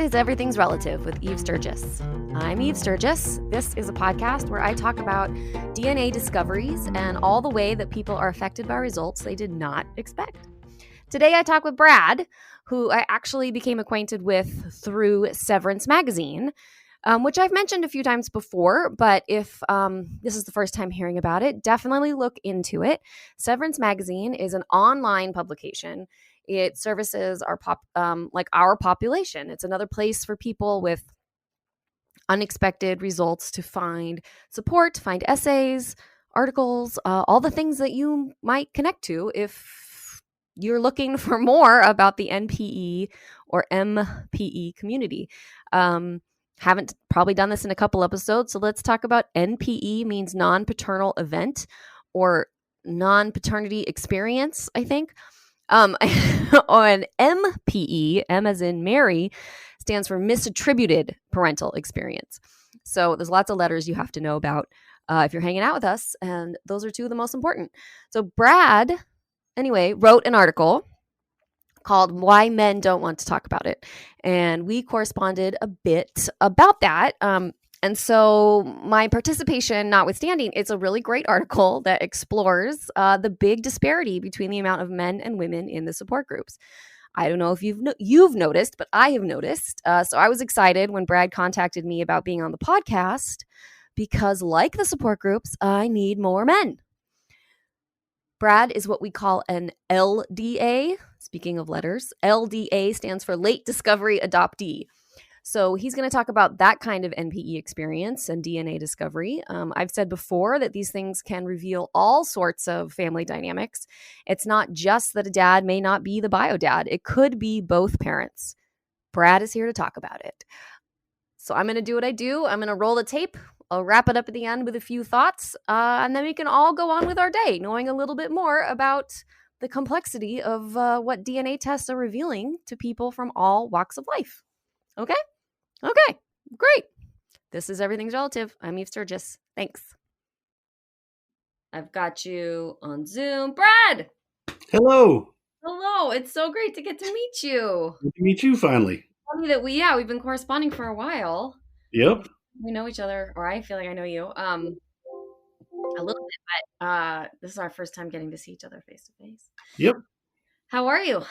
is Everything's Relative with Eve Sturgis. I'm Eve Sturgis. This is a podcast where I talk about DNA discoveries and all the way that people are affected by results they did not expect. Today I talk with Brad, who I actually became acquainted with through Severance magazine, which I've mentioned a few times before, but if this is the first time hearing about it, definitely look into it. Severance magazine is an online publication. It services our our population. It's another place for people with unexpected results to find support, find essays, articles, all the things that you might connect to if you're looking for more about the NPE or MPE community. Haven't probably done this in a couple episodes, so let's talk about NPE, means non-paternal event or non-paternity experience, I think. On MPE, M as in Mary, stands for misattributed parental experience. So there's lots of letters you have to know about if you're hanging out with us, and those are two of the most important. So Brad, anyway, wrote an article called Why Men Don't Want to Talk About It, and we corresponded a bit about that. And so my participation notwithstanding, it's a really great article that explores the big disparity between the amount of men and women in the support groups. I don't know if you've noticed, but I have noticed. So I was excited when Brad contacted me about being on the podcast because, like the support groups, I need more men. Brad is what we call an LDA. Speaking of letters, LDA stands for Late Discovery Adoptee. So he's going to talk about that kind of NPE experience and DNA discovery. I've said before that these things can reveal all sorts of family dynamics. It's not just that a dad may not be the bio dad. It could be both parents. Brad is here to talk about it. So I'm going to do what I do. I'm going to roll the tape. I'll wrap it up at the end with a few thoughts. And then we can all go on with our day, knowing a little bit more about the complexity of what DNA tests are revealing to people from all walks of life. Okay? Okay, great. This is Everything's Relative. I'm Eve Sturgis. Thanks. I've got you on Zoom. Brad! Hello. Hello. It's so great to get to meet you. Good to meet you finally. Funny that we've been corresponding for a while. Yep. We know each other, or I feel like I know you a little bit, but this is our first time getting to see each other face to face. Yep. How are you?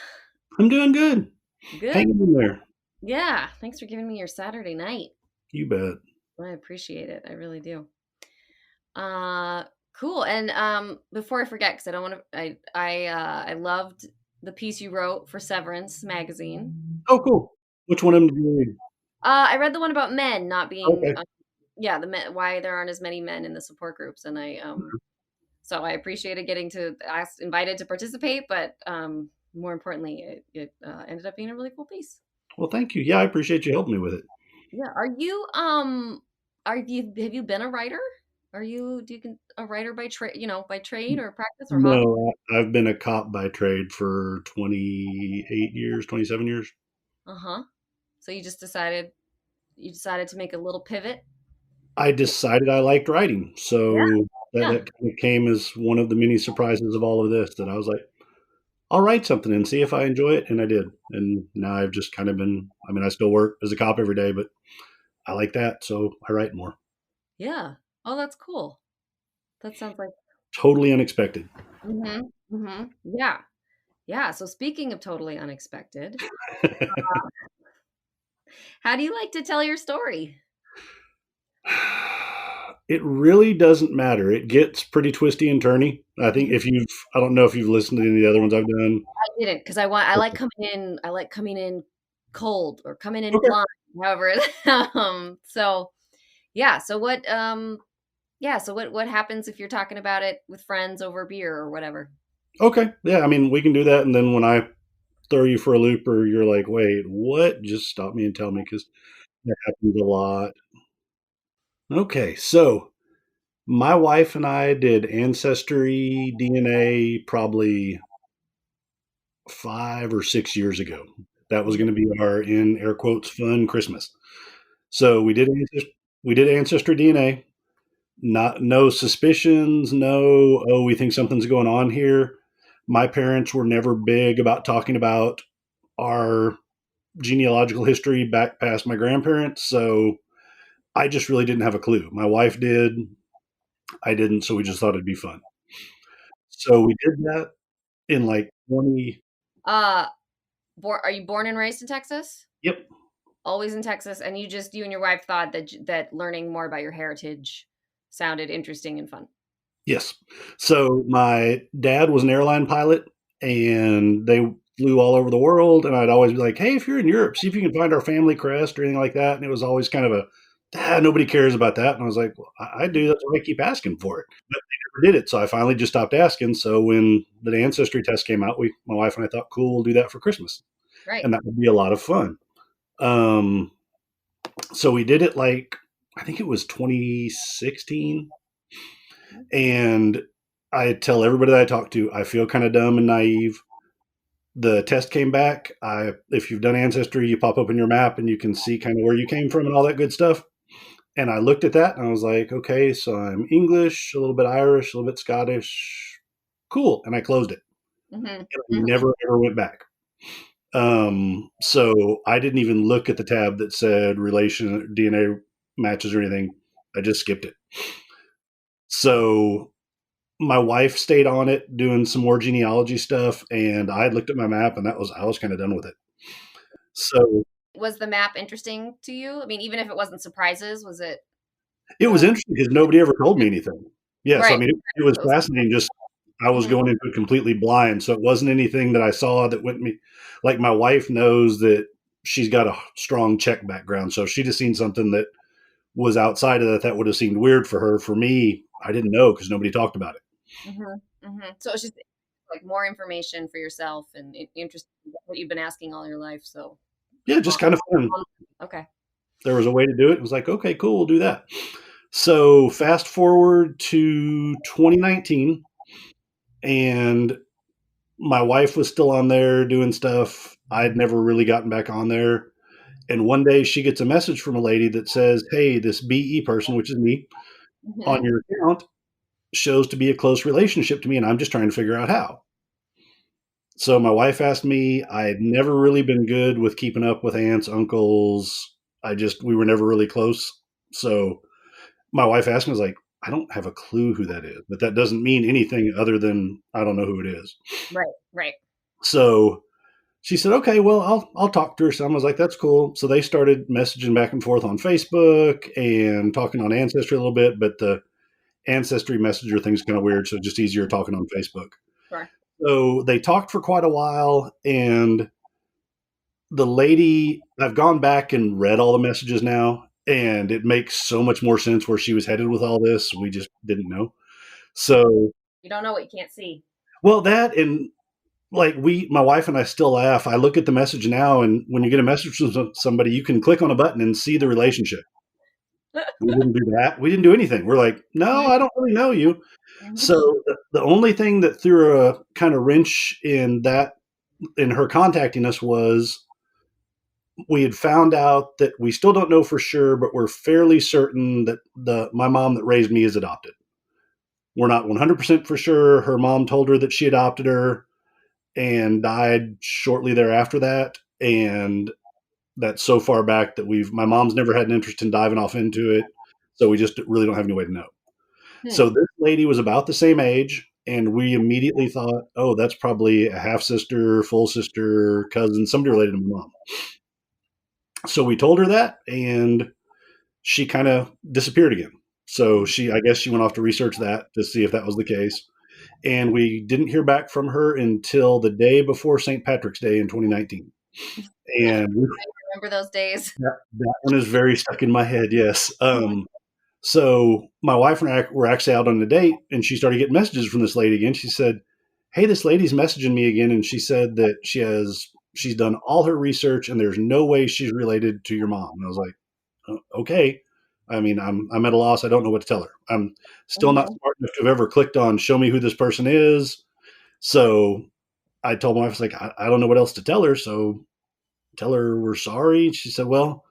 I'm doing good. Good. Hanging in there. Yeah. Thanks for giving me your Saturday night. You bet. I appreciate it. I really do. Cool. And before I forget, because I don't want to, I loved the piece you wrote for Severance magazine. Oh, cool. Which one of them did you read? I read the one about men not being, Okay. the men, why there aren't as many men in the support groups, and so I appreciated getting to invited to participate, but more importantly, it ended up being a really cool piece. Well, thank you. Yeah, I appreciate you helping me with it. Yeah. Have you been a writer? A writer by trade or practice or hobby? No, I've been a cop by trade for 27 years. Uh-huh. So you decided to make a little pivot? I decided I liked writing. So that kind of came as one of the many surprises of all of this, that I was like, I'll write something and see if I enjoy it. And I did. And now I've just kind of I still work as a cop every day, but I like that. So I write more. Yeah. Oh, that's cool. That sounds like totally unexpected. Mm-hmm. Mm-hmm. Yeah. Yeah. So speaking of totally unexpected, how do you like to tell your story? It really doesn't matter. It gets pretty twisty and turny. I think I don't know if you've listened to any of the other ones I've done. I didn't, because I like coming in cold or coming in blind, however. So what happens if you're talking about it with friends over beer or whatever? Okay. Yeah. We can do that. And then when I throw you for a loop or you're like, wait, what? Just stop me and tell me, because that happens a lot. Okay. So my wife and I did Ancestry Dna probably 5 or 6 years ago. That was going to be our, in air quotes, fun Christmas. So we did Ancestry Dna. No suspicions. No, we think something's going on here. My parents were never big about talking about our genealogical history back past my grandparents. So I just really didn't have a clue. My wife did. I didn't. So we just thought it'd be fun. So we did that in like 20. Uh, are you born and raised in Texas? Yep. Always in Texas, and you and your wife thought that learning more about your heritage sounded interesting and fun. Yes. So my dad was an airline pilot, and they flew all over the world. And I'd always be like, "Hey, if you're in Europe, see if you can find our family crest or anything like that." And it was always kind of nobody cares about that. And I was like, "Well, I do. That's why I keep asking for it." But they never did it, so I finally just stopped asking. So when the ancestry test came out, my wife and I thought, "Cool, we'll do that for Christmas," Right. and that would be a lot of fun. Um, so we did it like I think it was 2016. And I tell everybody that I talk to, I feel kind of dumb and naive. The test came back. If you've done Ancestry, you pop up in your map and you can see kind of where you came from and all that good stuff. And I looked at that and I was like, okay, so I'm English, a little bit Irish, a little bit Scottish. Cool. And I closed it. Mm-hmm. And I never ever went back. So I didn't even look at the tab that said relation DNA matches or anything. I just skipped it. So my wife stayed on it doing some more genealogy stuff, and I looked at my map and I was kind of done with it. So was the map interesting to you? I mean, even if it wasn't surprises, was it? it was interesting because nobody ever told me anything. Yeah, so I Right. mean, it was fascinating. Just I was going into it completely blind, so it wasn't anything that I saw that went me. Like my wife knows that she's got a strong Czech background, so if she'd have seen something that was outside of that, that would have seemed weird for her. For me, I didn't know because nobody talked about it. So it's just like more information for yourself and interesting what you've been asking all your life. So Yeah, just kind of fun. Okay. There was a way to do it. It was like, okay, cool, we'll do that. So fast forward to 2019, and my wife was still on there doing stuff. I'd never really gotten back on there. And one day she gets a message from a lady that says, hey, this BE person, which is me, on your account shows to be a close relationship to me, and I'm just trying to figure out how. So my wife asked me. I had never really been good with keeping up with aunts, uncles. We were never really close. So my wife asked me, I was like, I don't have a clue who that is, but that doesn't mean anything other than I don't know who it is. Right. So she said, okay, well, I'll talk to her. So I was like, that's cool. So they started messaging back and forth on Facebook and talking on Ancestry a little bit, but the Ancestry Messenger thing's kind of weird, so just easier talking on Facebook. Sure. So they talked for quite a while, and the lady, I've gone back and read all the messages now, and it makes so much more sense where she was headed with all this. We just didn't know. So you don't know what you can't see. Well, that and like my wife and I still laugh. I look at the message now, and when you get a message from somebody, you can click on a button and see the relationship. We didn't do that. We didn't do anything. We're like, no, I don't really know you. So the only thing that threw a kind of wrench in her contacting us was we had found out that we still don't know for sure, but we're fairly certain that my mom that raised me is adopted. We're not 100% for sure. Her mom told her that she adopted her and died shortly thereafter that. And that's so far back that my mom's never had an interest in diving off into it. So we just really don't have any way to know. So this lady was about the same age, and we immediately thought, oh, that's probably a half sister, full sister, cousin, somebody related to my mom. So we told her that, and she kind of disappeared again. So I guess she went off to research that to see if that was the case. And we didn't hear back from her until the day before St. Patrick's Day in 2019. And I remember those days. That one is very stuck in my head. Yes. So my wife and I were actually out on a date, and she started getting messages from this lady again. She said, hey, this lady's messaging me again. And she said that she's done all her research and there's no way she's related to your mom. And I was like, okay. I mean, I'm at a loss. I don't know what to tell her. I'm still not smart enough to have ever clicked on show me who this person is. So I told my wife, I was like, I don't know what else to tell her. So tell her we're sorry. She said, well,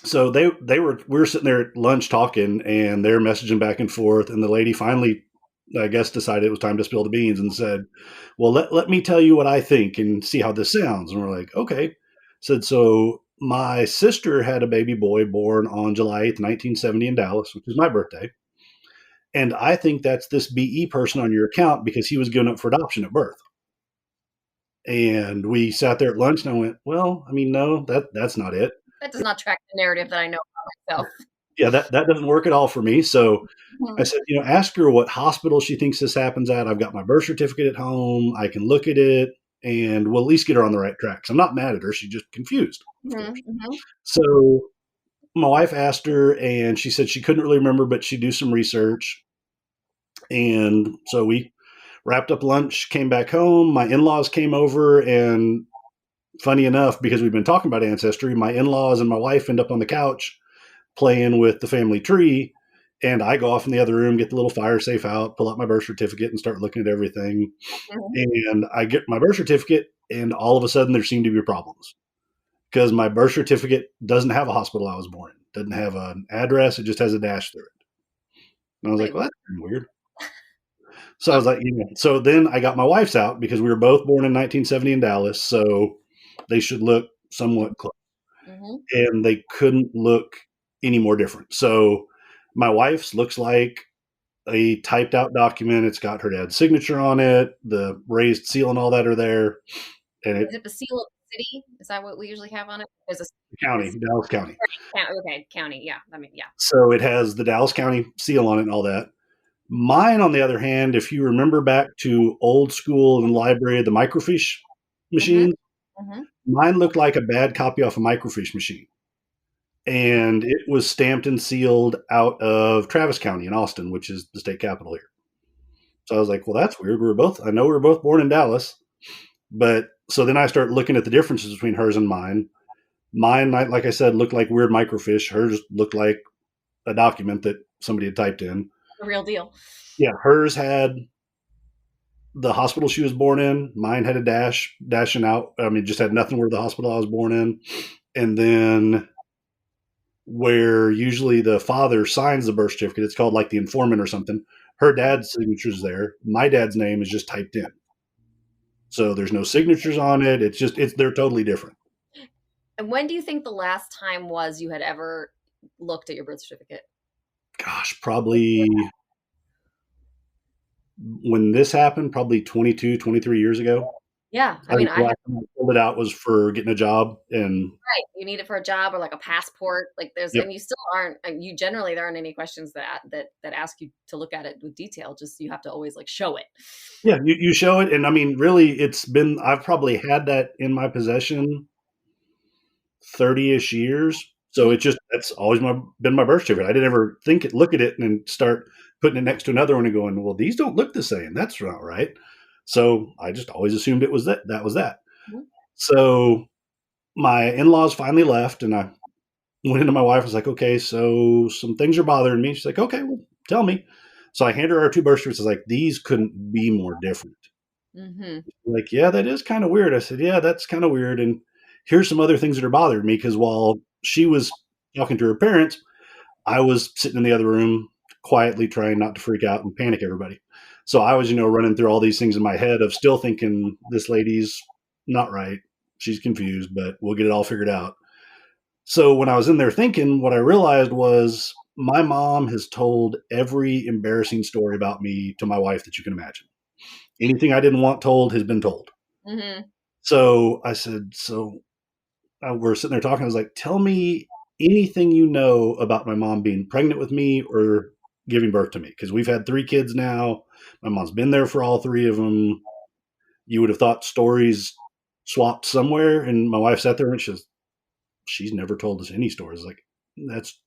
so we were sitting there at lunch talking, and they're messaging back and forth. And the lady finally, I guess, decided it was time to spill the beans and said, well, let me tell you what I think and see how this sounds. And we're like, okay. Said, so my sister had a baby boy born on July 8th, 1970 in Dallas, which is my birthday. And I think that's this BE person on your account because he was given up for adoption at birth. And we sat there at lunch and I went, well, I mean, no, that's not it. That does not track the narrative that I know about myself. Yeah, that doesn't work at all for me. So I said, ask her what hospital she thinks this happens at. I've got my birth certificate at home. I can look at it and we'll at least get her on the right track. I'm not mad at her. She's just confused. So my wife asked her and she said she couldn't really remember, but she'd do some research. And so we wrapped up lunch, came back home. My in-laws came over, and funny enough, because we've been talking about ancestry, my in-laws and my wife end up on the couch playing with the family tree. And I go off in the other room, get the little fire safe out, pull out my birth certificate and start looking at everything. And I get my birth certificate and all of a sudden there seem to be problems because my birth certificate doesn't have a hospital I was born in. It doesn't have an address. It just has a dash through it. And I was like, well, that's kind of weird. So I was like, so then I got my wife's out because we were both born in 1970 in Dallas. So they should look somewhat close. And they couldn't look any more different. So my wife's looks like a typed out document. It's got her dad's signature on it. The raised seal and all that are there. And is it the seal of the city? Is that what we usually have on it? There's a county, Dallas County. Okay, county. Yeah, I mean, yeah. So it has the Dallas County seal on it and all that. Mine, on the other hand, if you remember back to old school in the library, the microfiche machines, mine looked like a bad copy off a microfiche machine. And it was stamped and sealed out of Travis County in Austin, which is the state capital here. So I was like, well, that's weird. I know we were both born in Dallas. But so then I start looking at the differences between hers and mine. Mine, like I said, looked like weird microfiche. Hers looked like a document that somebody had typed in. The real deal. Yeah, hers had the hospital she was born in. Mine had a dashing out. I mean, just had nothing where the hospital I was born in. And then where usually the father signs the birth certificate, it's called like the informant or something. Her dad's signature's there. My dad's name is just typed in. So there's no signatures on it. They're totally different. And when do you think the last time was you had ever looked at your birth certificate? Gosh, probably when this happened, probably 22, 23 years ago. Yeah. I mean, I pulled it out was for getting a job and right. You need it for a job or like a passport. Like and you still aren't, you generally, there aren't any questions that ask you to look at it with detail. Just, you have to always like show it. Yeah. You show it. And I mean, really I've probably had that in my possession 30-ish years. So that's always been my birth certificate. I didn't ever look at it and start putting it next to another one and going, well, these don't look the same. That's not right. So I just always assumed it was that was that. So my in-laws finally left and I went into my wife and was like, okay, so some things are bothering me. She's like, okay, well, tell me. So I handed her our two birth certificates. I was like, these couldn't be more different. Like, yeah, that is kind of weird. I said, yeah, that's kind of weird. And here's some other things that are bothering me because while she was talking to her parents, I was sitting in the other room quietly trying not to freak out and panic everybody. So I was, running through all these things in my head of still thinking this lady's not right. She's confused, but we'll get it all figured out. So when I was in there thinking, what I realized was my mom has told every embarrassing story about me to my wife that you can imagine. Anything I didn't want told has been told. So I said, we're sitting there talking. I was like, tell me anything you know about my mom being pregnant with me or giving birth to me. Because we've had 3 kids now. My mom's been there for all 3 of them. You would have thought stories swapped somewhere. And my wife sat there and she's never told us any stories. Like, that's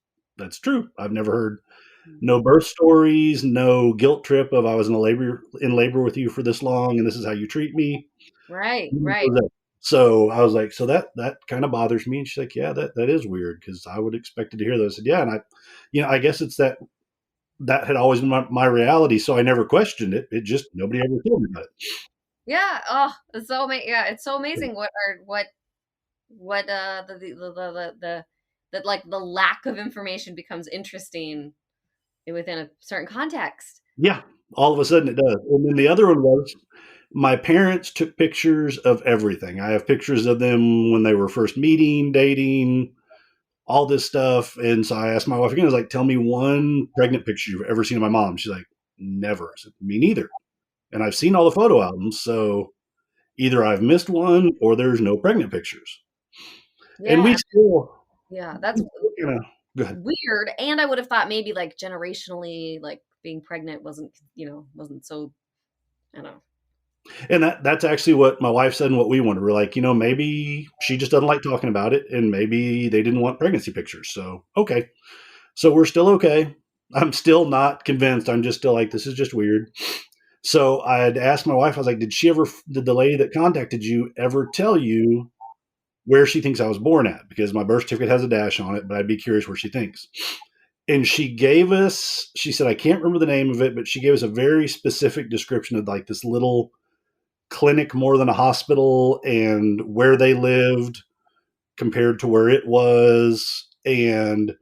true. I've never heard no birth stories, no guilt trip of I was in labor with you for this long and this is how you treat me. Right. So I was like, so that kind of bothers me. And she's like, yeah, that is weird because I would expected to hear those. I said, yeah. And I guess it's that had always been my reality. So I never questioned it. It just, nobody ever told me about it. Yeah. Oh, it's so amazing. Yeah. It's so amazing the like the lack of information becomes interesting within a certain context. Yeah. All of a sudden it does. And then the other one was My parents took pictures of everything. I have pictures of them when they were first meeting, dating, all this stuff. And so I asked my wife again, I was like, tell me one pregnant picture you've ever seen of my mom. She's like, never. I said, me neither. And I've seen all the photo albums. So either I've missed one or there's no pregnant pictures. And we Yeah. still, Yeah. That's you know, go ahead. weird. And I would have thought maybe like generationally, like being pregnant wasn't so, I don't know. And that's actually what my wife said and what we wanted. We're like, maybe she just doesn't like talking about it and maybe they didn't want pregnancy pictures. So, okay. So we're still okay. I'm still not convinced. I'm just still like, this is just weird. So I had asked my wife, I was like, did the lady that contacted you ever tell you where she thinks I was born at? Because my birth certificate has a dash on it, but I'd be curious where she thinks. And she said, I can't remember the name of it, but she gave us a very specific description of like this little clinic more than a hospital and where they lived compared to where it was. And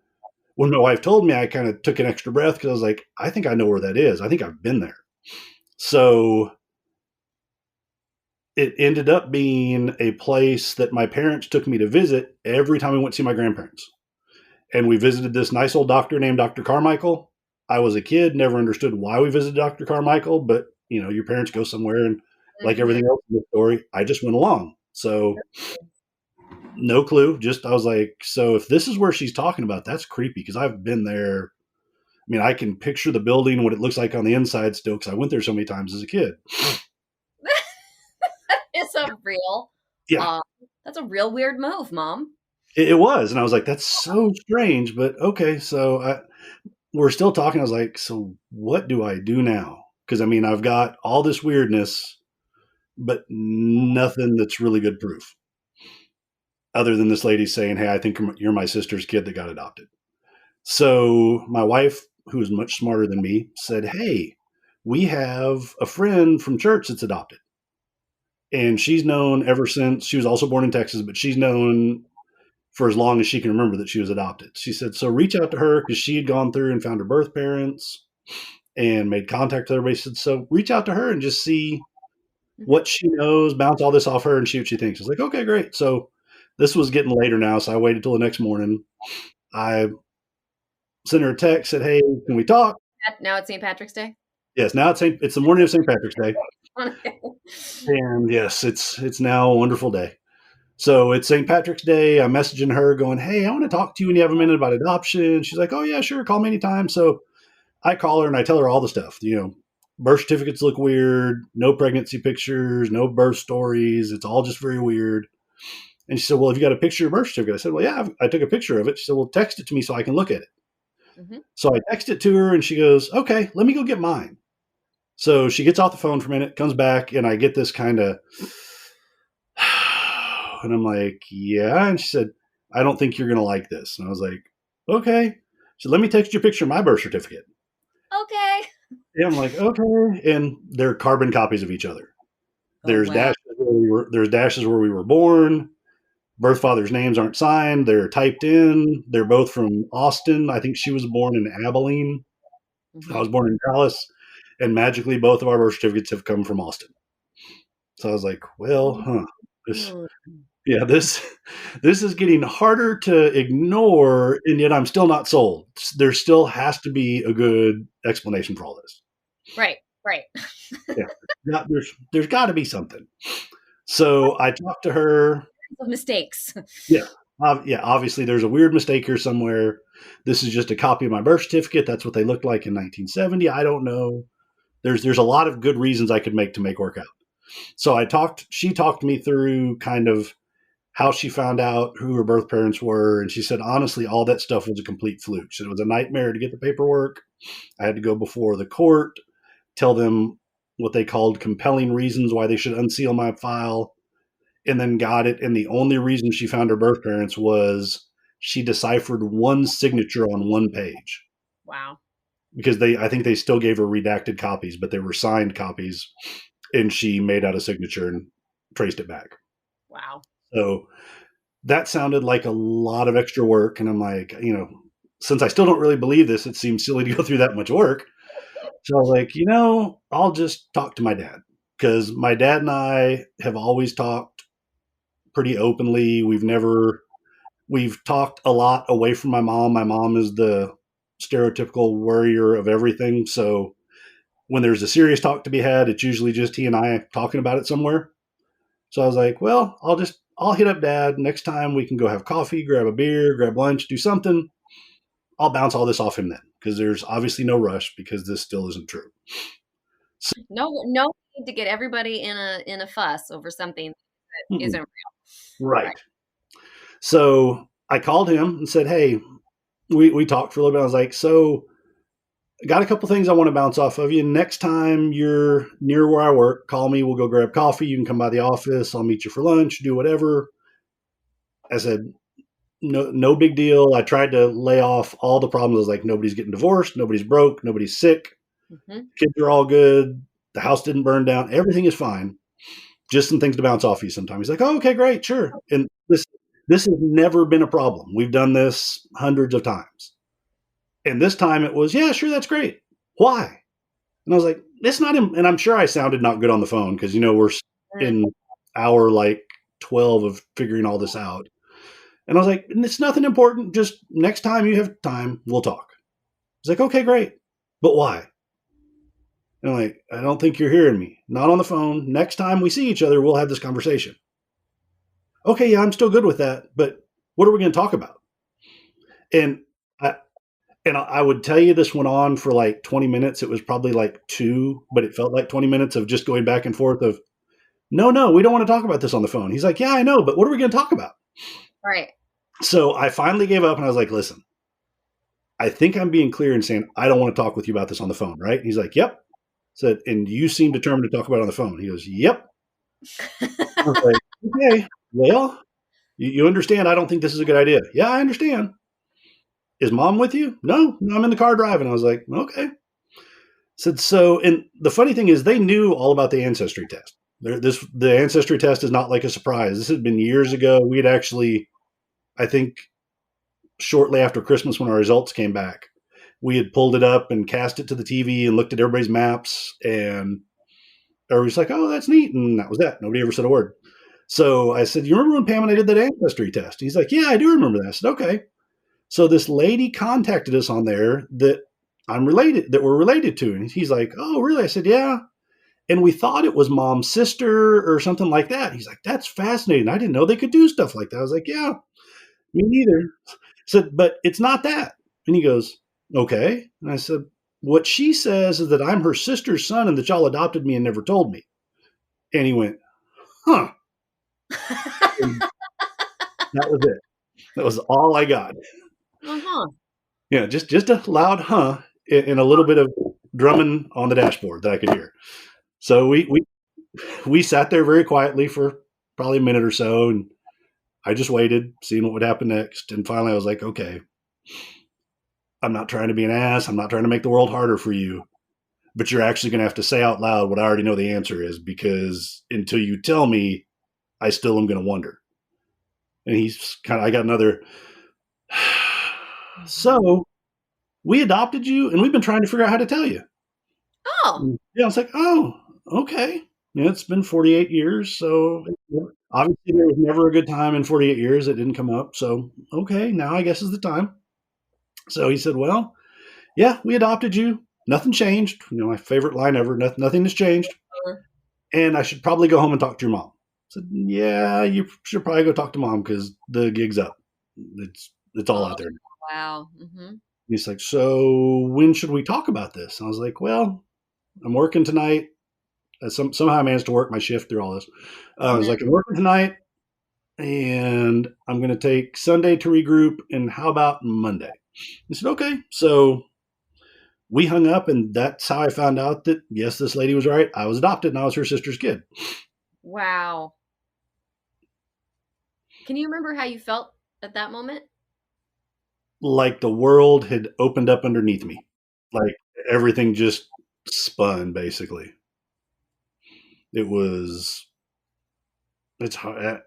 when my wife told me, I kind of took an extra breath because I was like, I think I know where that is. I think I've been there. So it ended up being a place that my parents took me to visit every time we went to see my grandparents. And we visited this nice old doctor named Dr. Carmichael. I was a kid, never understood why we visited Dr. Carmichael, but your parents go somewhere and like everything else in the story, I just went along. So no clue. Just I was like, so if this is where she's talking about, that's creepy because I've been there. I mean, I can picture the building, what it looks like on the inside still, because I went there so many times as a kid. It's a real, Yeah, that's a real weird move, Mom. it was. And I was like, that's so strange, but okay. So we're still talking. I was like, so what do I do now? Because I mean, I've got all this weirdness, but nothing that's really good proof other than this lady saying, hey, I think you're my sister's kid that got adopted. So my wife, who is much smarter than me, said, hey, we have a friend from church that's adopted. And she's known ever since she was also born in Texas, but she's known for as long as she can remember that she was adopted. She said, so reach out to her because she had gone through and found her birth parents and made contact with everybody. She said, so reach out to her and just see what she knows, bounce all this off her and see what she thinks. I was like, okay, great. So this was getting later now. So I waited till the next morning. I sent her a text, said, hey, can we talk? Now it's St. Patrick's Day. Yes, now it's the morning of St. Patrick's Day. And yes, it's now a wonderful day. So it's St. Patrick's Day. I'm messaging her going, hey, I want to talk to you when you have a minute about adoption. She's like, oh, yeah, sure. Call me anytime. So I call her and I tell her all the stuff. Birth certificates look weird. No pregnancy pictures, no birth stories. It's all just very weird. And she said, well, have you got a picture of your birth certificate? I said, well, yeah, I took a picture of it. She said, well, text it to me so I can look at it. Mm-hmm. So I text it to her and she goes, okay, let me go get mine. So she gets off the phone for a minute, comes back, and I get this kind of, and I'm like, yeah. And she said, I don't think you're going to like this. And I was like, okay. She said, let me text you a picture of my birth certificate. Okay. And I'm like, okay. And they're carbon copies of each other. There's dashes where we were born. Birth father's names aren't signed. They're typed in. They're both from Austin. I think she was born in Abilene. Mm-hmm. I was born in Dallas. And magically, both of our birth certificates have come from Austin. So I was like, well, this is getting harder to ignore, and yet I'm still not sold. There still has to be a good explanation for all this. Right. Yeah, there's got to be something. So I talked to her. Mistakes. Yeah. Obviously, there's a weird mistake here somewhere. This is just a copy of my birth certificate. That's what they looked like in 1970. I don't know. There's a lot of good reasons I could make work out. So she talked me through kind of how she found out who her birth parents were. And she said, honestly, all that stuff was a complete fluke. She said it was a nightmare to get the paperwork. I had to go before the court, tell them what they called compelling reasons why they should unseal my file, and then got it. And the only reason she found her birth parents was she deciphered one signature on one page. Wow. Because I think they still gave her redacted copies, but they were signed copies, and she made out a signature and traced it back. Wow. So that sounded like a lot of extra work. And I'm like, since I still don't really believe this, it seems silly to go through that much work. So I was like, I'll just talk to my dad because my dad and I have always talked pretty openly. We've talked a lot away from my mom. My mom is the stereotypical worrier of everything. So when there's a serious talk to be had, it's usually just he and I talking about it somewhere. So I was like, well, I'll hit up dad. Next time we can go have coffee, grab a beer, grab lunch, do something. I'll bounce all this off him then because there's obviously no rush because this still isn't true. No need to get everybody in a fuss over something that isn't real. Right. So I called him and said, hey, we talked for a little bit. I was like, so I got a couple things I want to bounce off of you. Next time you're near where I work, call me. We'll go grab coffee. You can come by the office. I'll meet you for lunch, do whatever. I said, no big deal. I tried to lay off all the problems. I was like, nobody's getting divorced. Nobody's broke. Nobody's sick. Mm-hmm. Kids are all good. The house didn't burn down. Everything is fine. Just some things to bounce off you sometime. He's like, oh, okay, great, sure. And this has never been a problem. We've done this hundreds of times. And this time it was, yeah, sure, that's great. Why? And I was like, it's not him. And I'm sure I sounded not good on the phone because, we're in hour like 12 of figuring all this out. And I was like, it's nothing important. Just next time you have time, we'll talk. He's like, okay, great. But why? And I'm like, I don't think you're hearing me. Not on the phone. Next time we see each other, we'll have this conversation. Okay, yeah, I'm still good with that. But what are we going to talk about? And I would tell you this went on for like 20 minutes. It was probably like 2, but it felt like 20 minutes of just going back and forth of, no, we don't want to talk about this on the phone. He's like, yeah, I know, but what are we going to talk about? Right. So I finally gave up and I was like, listen, I think I'm being clear in saying, I don't want to talk with you about this on the phone, right? He's like, yep. Said, and you seem determined to talk about it on the phone. He goes, yep. I was like, okay, well, you understand I don't think this is a good idea. Yeah, I understand. Is mom with you? No, I'm in the car driving. I was like, okay. Said, so, and the funny thing is they knew all about the ancestry test. The ancestry test is not like a surprise. This had been years ago. We had actually, I think, shortly after Christmas when our results came back, we had pulled it up and cast it to the TV and looked at everybody's maps, and everybody's like, oh, that's neat. And that was that. Nobody ever said a word. So I said, you remember when Pam and I did that ancestry test? He's like, yeah, I do remember that. I said, okay. So this lady contacted us on there that we're related to. And he's like, oh, really? I said, yeah. And we thought it was mom's sister or something like that. He's like, that's fascinating. I didn't know they could do stuff like that. I was like, yeah, me neither. I said, but it's not that. And he goes, okay. And I said, what she says is that I'm her sister's son and that y'all adopted me and never told me. And he went, huh. And that was it. That was all I got. Uh-huh. Yeah, just a loud huh and a little bit of drumming on the dashboard that I could hear. So we sat there very quietly for probably a minute or so, and I just waited, seeing what would happen next. And finally, I was like, okay, I'm not trying to be an ass. I'm not trying to make the world harder for you, but you're actually going to have to say out loud what I already know the answer is, because until you tell me, I still am going to wonder. And I got another. So we adopted you, and we've been trying to figure out how to tell you. Oh. Yeah, I was like, oh, okay. Yeah, it's been 48 years, so obviously there was never a good time in 48 years. It didn't come up. So, okay, now I guess is the time. So he said, well, yeah, we adopted you. Nothing changed. My favorite line ever. Nothing has changed. And I should probably go home and talk to your mom. I said, yeah, you should probably go talk to mom because the gig's up. It's all out there. Wow. Mm-hmm. He's like, so when should we talk about this? And I was like, well, I'm working tonight. Somehow I managed to work my shift through all this. I was like, I'm working tonight, and I'm going to take Sunday to regroup. And how about Monday? He said, okay. So we hung up, and that's how I found out that, yes, this lady was right. I was adopted, and I was her sister's kid. Wow. Can you remember how you felt at that moment? Like the world had opened up underneath me. Like everything just spun, basically. It's hard.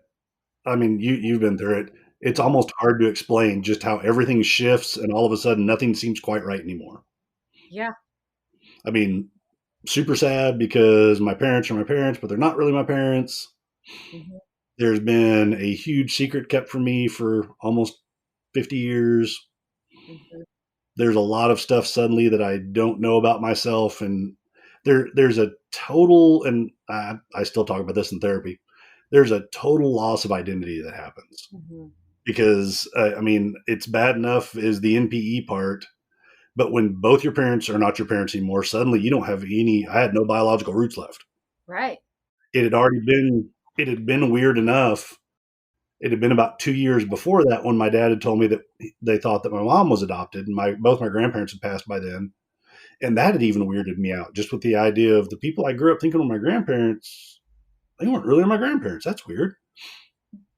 I mean, you've been through it. It's almost hard to explain just how everything shifts and all of a sudden nothing seems quite right anymore. Yeah. I mean, super sad because my parents are my parents, but they're not really my parents. Mhm. There's been a huge secret kept from me for almost 50 years. Mhm. There's a lot of stuff suddenly that I don't know about myself. And there's a total, and I still talk about this in therapy, there's a total loss of identity that happens. Mhm. Because, I mean, it's bad enough is the NPE part, but when both your parents are not your parents anymore, suddenly you don't have any, I had no biological roots left. Right. It had already been, it had been weird enough. It had been about 2 years before that when my dad had told me that they thought that my mom was adopted, and both my grandparents had passed by then. And that had even weirded me out, just with the idea of the people I grew up thinking were my grandparents, they weren't really my grandparents. That's weird.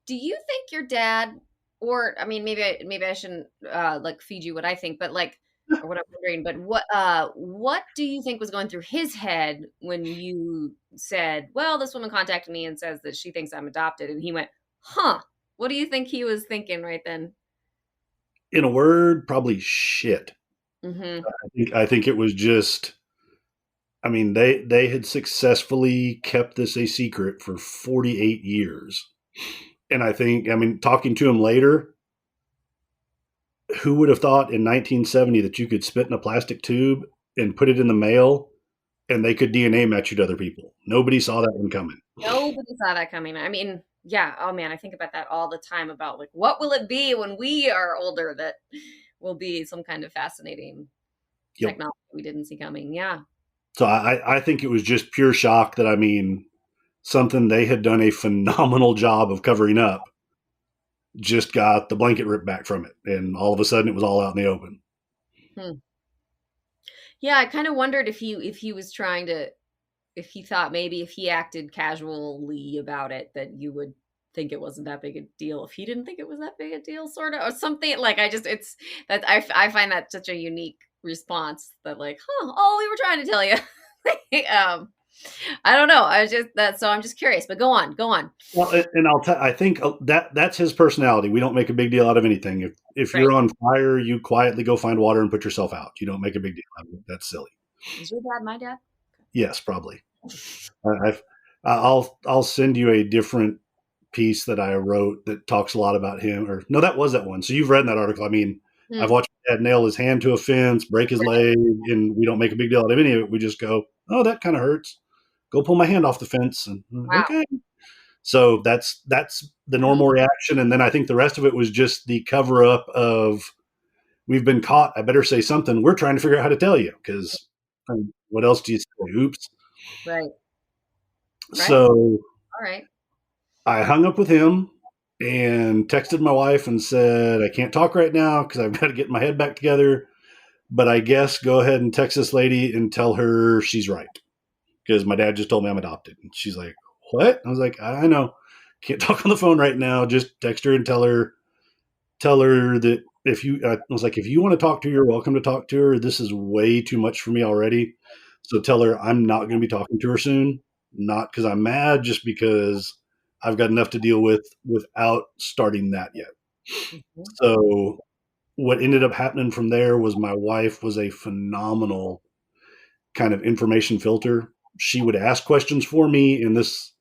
Do you think your dad, or I mean, maybe I shouldn't like feed you what I think, but like, or what I'm wondering, but what do you think was going through his head when you said, "Well, this woman contacted me and says that she thinks I'm adopted," and he went, "Huh." What do you think he was thinking right then? In a word, probably shit. Mm-hmm. I think it was just, I mean, they had successfully kept this a secret for 48 years. And I think, I mean, talking to him later, who would have thought in 1970 that you could spit in a plastic tube and put it in the mail and they could DNA match you to other people? Nobody saw that one coming. Nobody saw that coming. I mean, yeah. Oh man, I think about that all the time about like, what will it be when we are older that will be some kind of fascinating Yep. technology we didn't see coming. Yeah. So I think it was just pure shock that, I mean, something they had done a phenomenal job of covering up just got the blanket ripped back from it. And all of a sudden it was all out in the open. Hmm. Yeah, I kind of wondered if he was trying to, if he thought maybe if he acted casually about it that you would think it wasn't that big a deal. If he didn't think it was that big a deal, sort of, or something. Like I just, it's that I find that such a unique response that like, huh, oh, we were trying to tell you. I don't know. I was just that, so I'm just curious. But go on, go on. Well, and I think that's his personality. We don't make a big deal out of anything. If Right. you're on fire, you quietly go find water and put yourself out. You don't make a big deal out of it. That's silly. Is your dad my dad? Yes, probably. I've, I'll send you a different piece that I wrote that talks a lot about him. Or no, that was that one. So you've read that article. I mean, I've Hmm. watched my dad nail his hand to a fence, break his leg, and we don't make a big deal out of any of it. We just go, oh, that kind of hurts. Go pull my hand off the fence, and Wow. okay. So that's the normal reaction. And then I think the rest of it was just the cover up of, we've been caught. I better say something. We're trying to figure out how to tell you because what else do you say? Oops. Right. Right. So All right. I hung up with him and texted my wife and said, I can't talk right now because I've got to get my head back together. But I guess go ahead and text this lady and tell her she's right because my dad just told me I'm adopted. And she's like, what? I was like, I know. Can't talk on the phone right now. Just text her and tell her that if you, I was like, if you want to talk to her, you're welcome to talk to her. This is way too much for me already. So tell her I'm not going to be talking to her soon. Not because I'm mad, just because I've got enough to deal with without starting that yet. Mhm. So what ended up happening from there was my wife was a phenomenal kind of information filter. She would ask questions for me, and this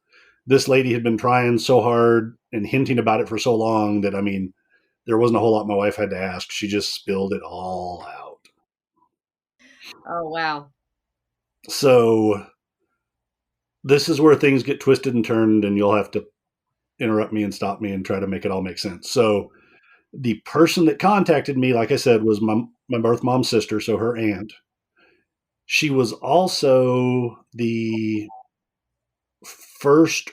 lady had been trying so hard and hinting about it for so long that, I mean, there wasn't a whole lot my wife had to ask. She just spilled it all out. Oh wow. So this is where things get twisted and turned, and you'll have to interrupt me and stop me and try to make it all make sense. So the person that contacted me, like I said, was my birth mom's sister, so her aunt. She was also the first,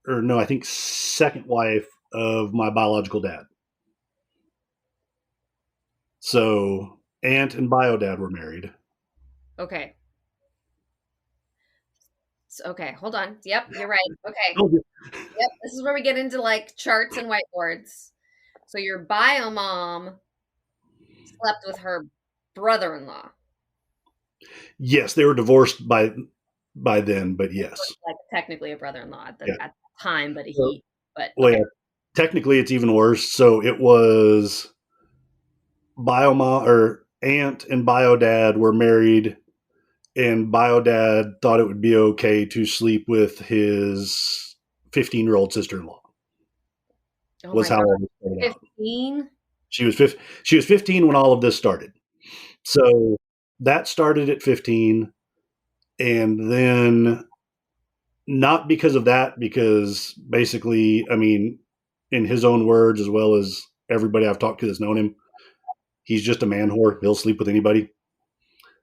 or no, I think second wife of my biological dad. So aunt and bio dad were married. Okay. Okay, hold on. Yep, you're right. Okay. Oh, Yep, this is where we get into like charts and whiteboards. So your bio mom slept with her brother-in-law. yes, they were divorced by then, but yes, Like technically a brother-in-law yeah. at the time, So, but well, yeah. okay. Technically, it's even worse. So it was bio mom or aunt and bio dad were married, and bio dad thought it would be okay to sleep with his 15-year-old sister-in-law. Oh Was my how God. all this started out. 15? She was 15 when all of this started. So that started at 15, and then not because of that, because basically, I mean, in his own words, as well as everybody I've talked to that's known him, he's just a man whore. He'll sleep with anybody.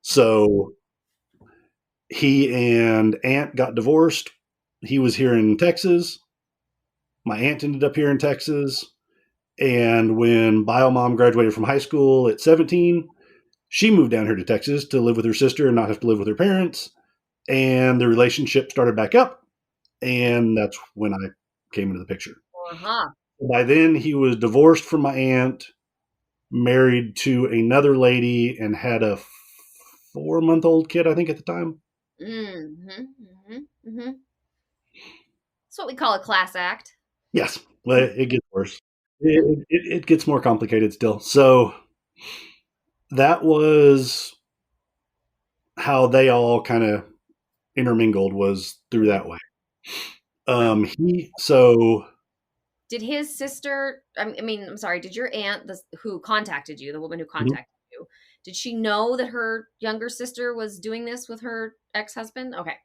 So he and Aunt got divorced. He was here in Texas. My aunt ended up here in Texas. And when Bio Mom graduated from high school at 17, she moved down here to Texas to live with her sister and not have to live with her parents. And the relationship started back up. And that's when I came into the picture. Uh-huh. By then, he was divorced from my aunt, married to another lady, and had a 4-month-old kid, I think, at the time. Mm-hmm. Mm-hmm. Mm-hmm. That's what we call a class act. Yes, but it gets worse. It gets more complicated still. So that was how they all kind of intermingled, was through that way. So Did his sister, I mean, I'm sorry, did your aunt, who contacted you, the woman who contacted you, did she know that her younger sister was doing this with her ex-husband? Okay.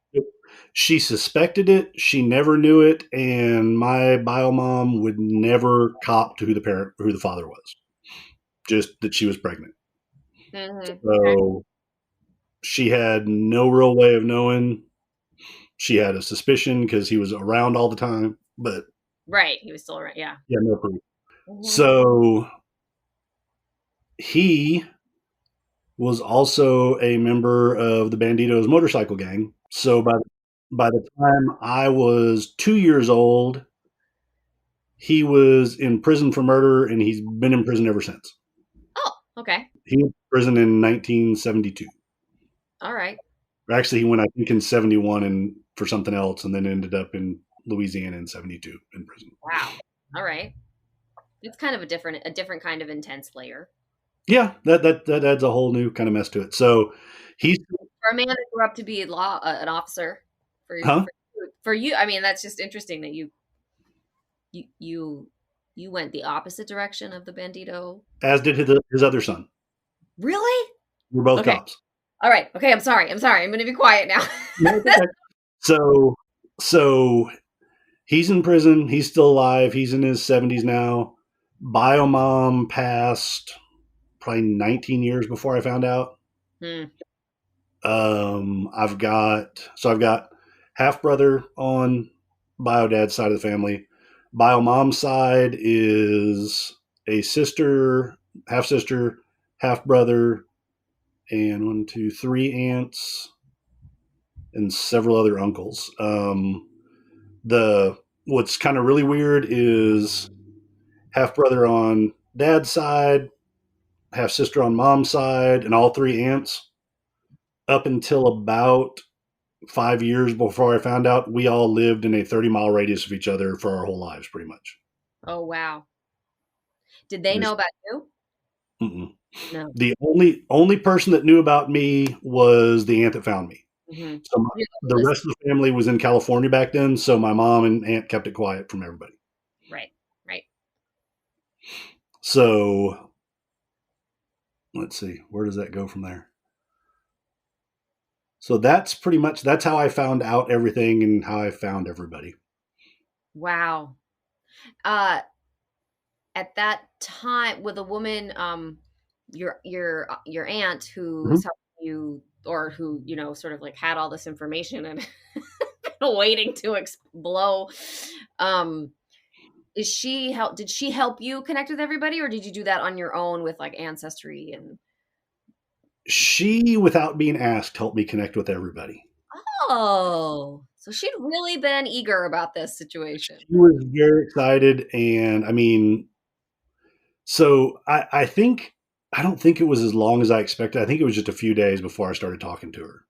she suspected it. She never knew it, and my bio mom would never cop to who the father was. Just that she was pregnant. Mm-hmm. Okay. So she had no real way of knowing. She had a suspicion because he was around all the time, but Right. He was still around. Yeah. yeah, no proof. Mm-hmm. So he was also a member of the Banditos motorcycle gang. So by the time I was 2 years old, he was in prison for murder, and he's been in prison ever since. Oh, okay. He went to prison in 1972. All right. Actually, he went, I think, in 71 and for something else, and then ended up in Louisiana in 72 in prison. Wow. All right. It's kind of a different kind of intense layer. Yeah, that adds a whole new kind of mess to it. So he's For a man that grew up to be an officer, for, huh? for you, I mean, that's just interesting that you you you went the opposite direction of the bandito. As did his other son. Really? We're both Okay. cops. All right. Okay. I'm sorry. I'm going to be quiet now. No, it's okay. So he's in prison. He's still alive. He's in his 70s now. Bio mom passed probably 19 years before I found out. Hmm. I've got half brother on bio dad's side of the family. Bio mom's side is a sister, half brother, and 1, 2, 3 aunts, and several other uncles. The what's kind of really weird is half brother on dad's side, half sister on mom's side, and all 3 aunts. Up until about 5 years before I found out, we all lived in a 30-mile radius of each other for our whole lives, pretty much. Oh, wow. Did they know about you? Mm-mm. No. The only person that knew about me was the aunt that found me. Mm-hmm. So the rest of the family was in California back then, so my mom and aunt kept it quiet from everybody. Right. Right. So let's see, where does that go from there? So that's how I found out everything and how I found everybody. Wow. At that time, with a woman, your aunt who Mm-hmm. was helping you, or who sort of like had all this information and waiting to blow. Did she help you connect with everybody, or did you do that on your own with like Ancestry? And She, without being asked, helped me connect with everybody. oh, so she'd really been eager about this situation. She was very excited, and I mean, so I think I don't think it was as long as I expected. I think it was just a few days before I started talking to her.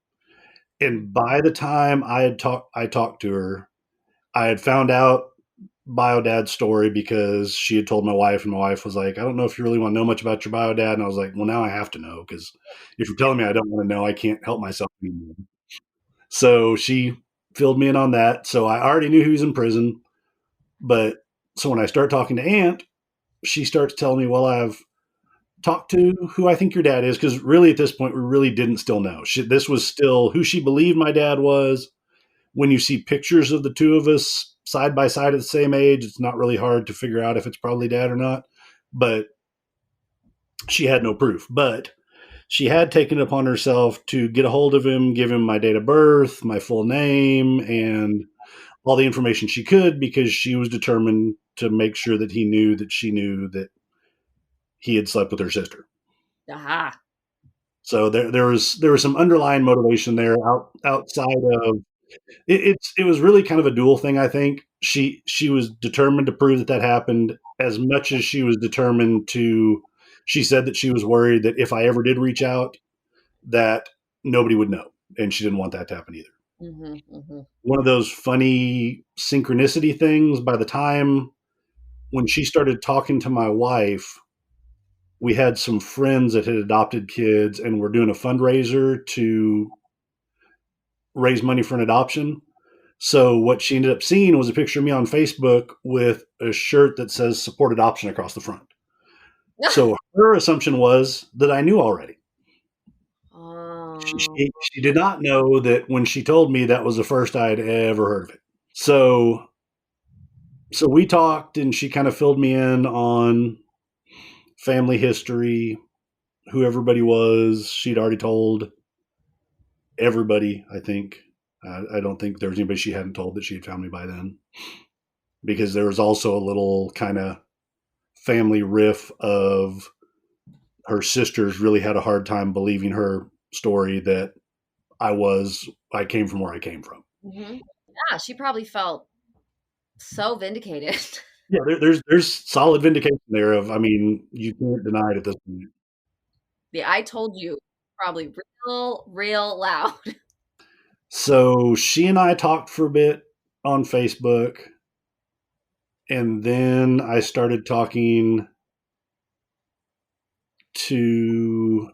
And by the time I talked to her, I had found out bio dad story because she had told my wife, and my wife was like, I don't know if you really want to know much about your bio dad. And I was like, well, now I have to know, because if you're telling me I don't want to know, I can't help myself anymore. So she filled me in on that. So I already knew he was in prison. But so when I start talking to Aunt, she starts telling me, well, I've talked to who I think your dad is, because really at this point, we really didn't still know. This was still who she believed my dad was. When you see pictures of the two of us side by side at the same age, it's not really hard to figure out if it's probably dad or not. But she had no proof. But she had taken it upon herself to get a hold of him, give him my date of birth, my full name, and all the information she could, because she was determined to make sure that he knew that she knew that he had slept with her sister. Aha. So there was some underlying motivation there outside of it was really kind of a dual thing. I think she was determined to prove that happened, as much as she was determined to. She said that she was worried that if I ever did reach out, that nobody would know, and she didn't want that to happen either. One of those funny synchronicity things. By the time when she started talking to my wife, we had some friends that had adopted kids and were doing a fundraiser to raise money for an adoption. So what she ended up seeing was a picture of me on Facebook with a shirt that says support adoption across the front. So her assumption was that I knew already. She did not know that when she told me, that was the first I had ever heard of it. So we talked, and she kind of filled me in on family history, who everybody was. She'd already told everybody, I think. I don't think there was anybody she hadn't told that she had found me by then, because there was also a little kind of family riff of her sisters really had a hard time believing her story that I came from where I came from. Yeah, she probably felt so vindicated. Yeah, there's solid vindication there of, I mean, you can't deny it at this point. The I told you probably real loud. So she and I talked for a bit on Facebook, and then I started talking to,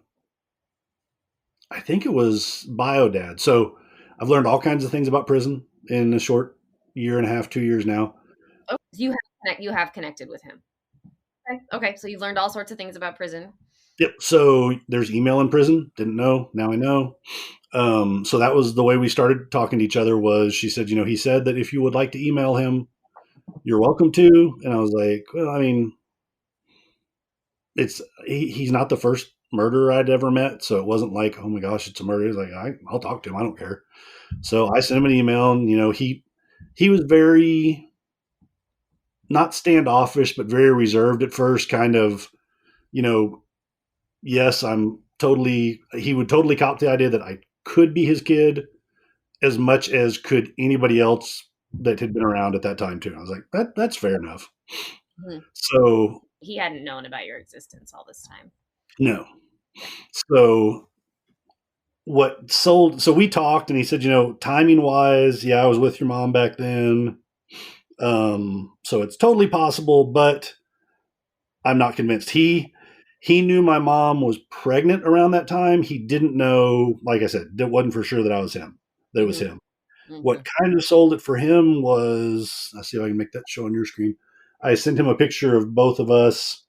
I think it was Biodad. So I've learned all kinds of things about prison in a short year and a half, 2 years now. Oh, you have connected with him. Okay, so you've learned all sorts of things about prison. Yep. So there's email in prison. Didn't know. Now I know. So that was the way we started talking to each other. Was she said, he said that if you would like to email him, you're welcome to. And I was like, well, I mean, he's not the first murderer I'd ever met, so it wasn't like, oh my gosh, it's a murder. He's like, I'll talk to him. I don't care. So I sent him an email, and he was very, not standoffish, but very reserved at first. Kind of, yes, he would totally cop the idea that I could be his kid, as much as could anybody else that had been around at that time too. I was like, that's fair enough. So he hadn't known about your existence all this time. No. So so we talked, and he said, timing wise, yeah, I was with your mom back then. So it's totally possible, but I'm not convinced. He knew my mom was pregnant around that time. He didn't know, like I said, it wasn't for sure that I was him. That it was him. What kind of sold it for him was, I'll see if I can make that show on your screen. I sent him a picture of both of us.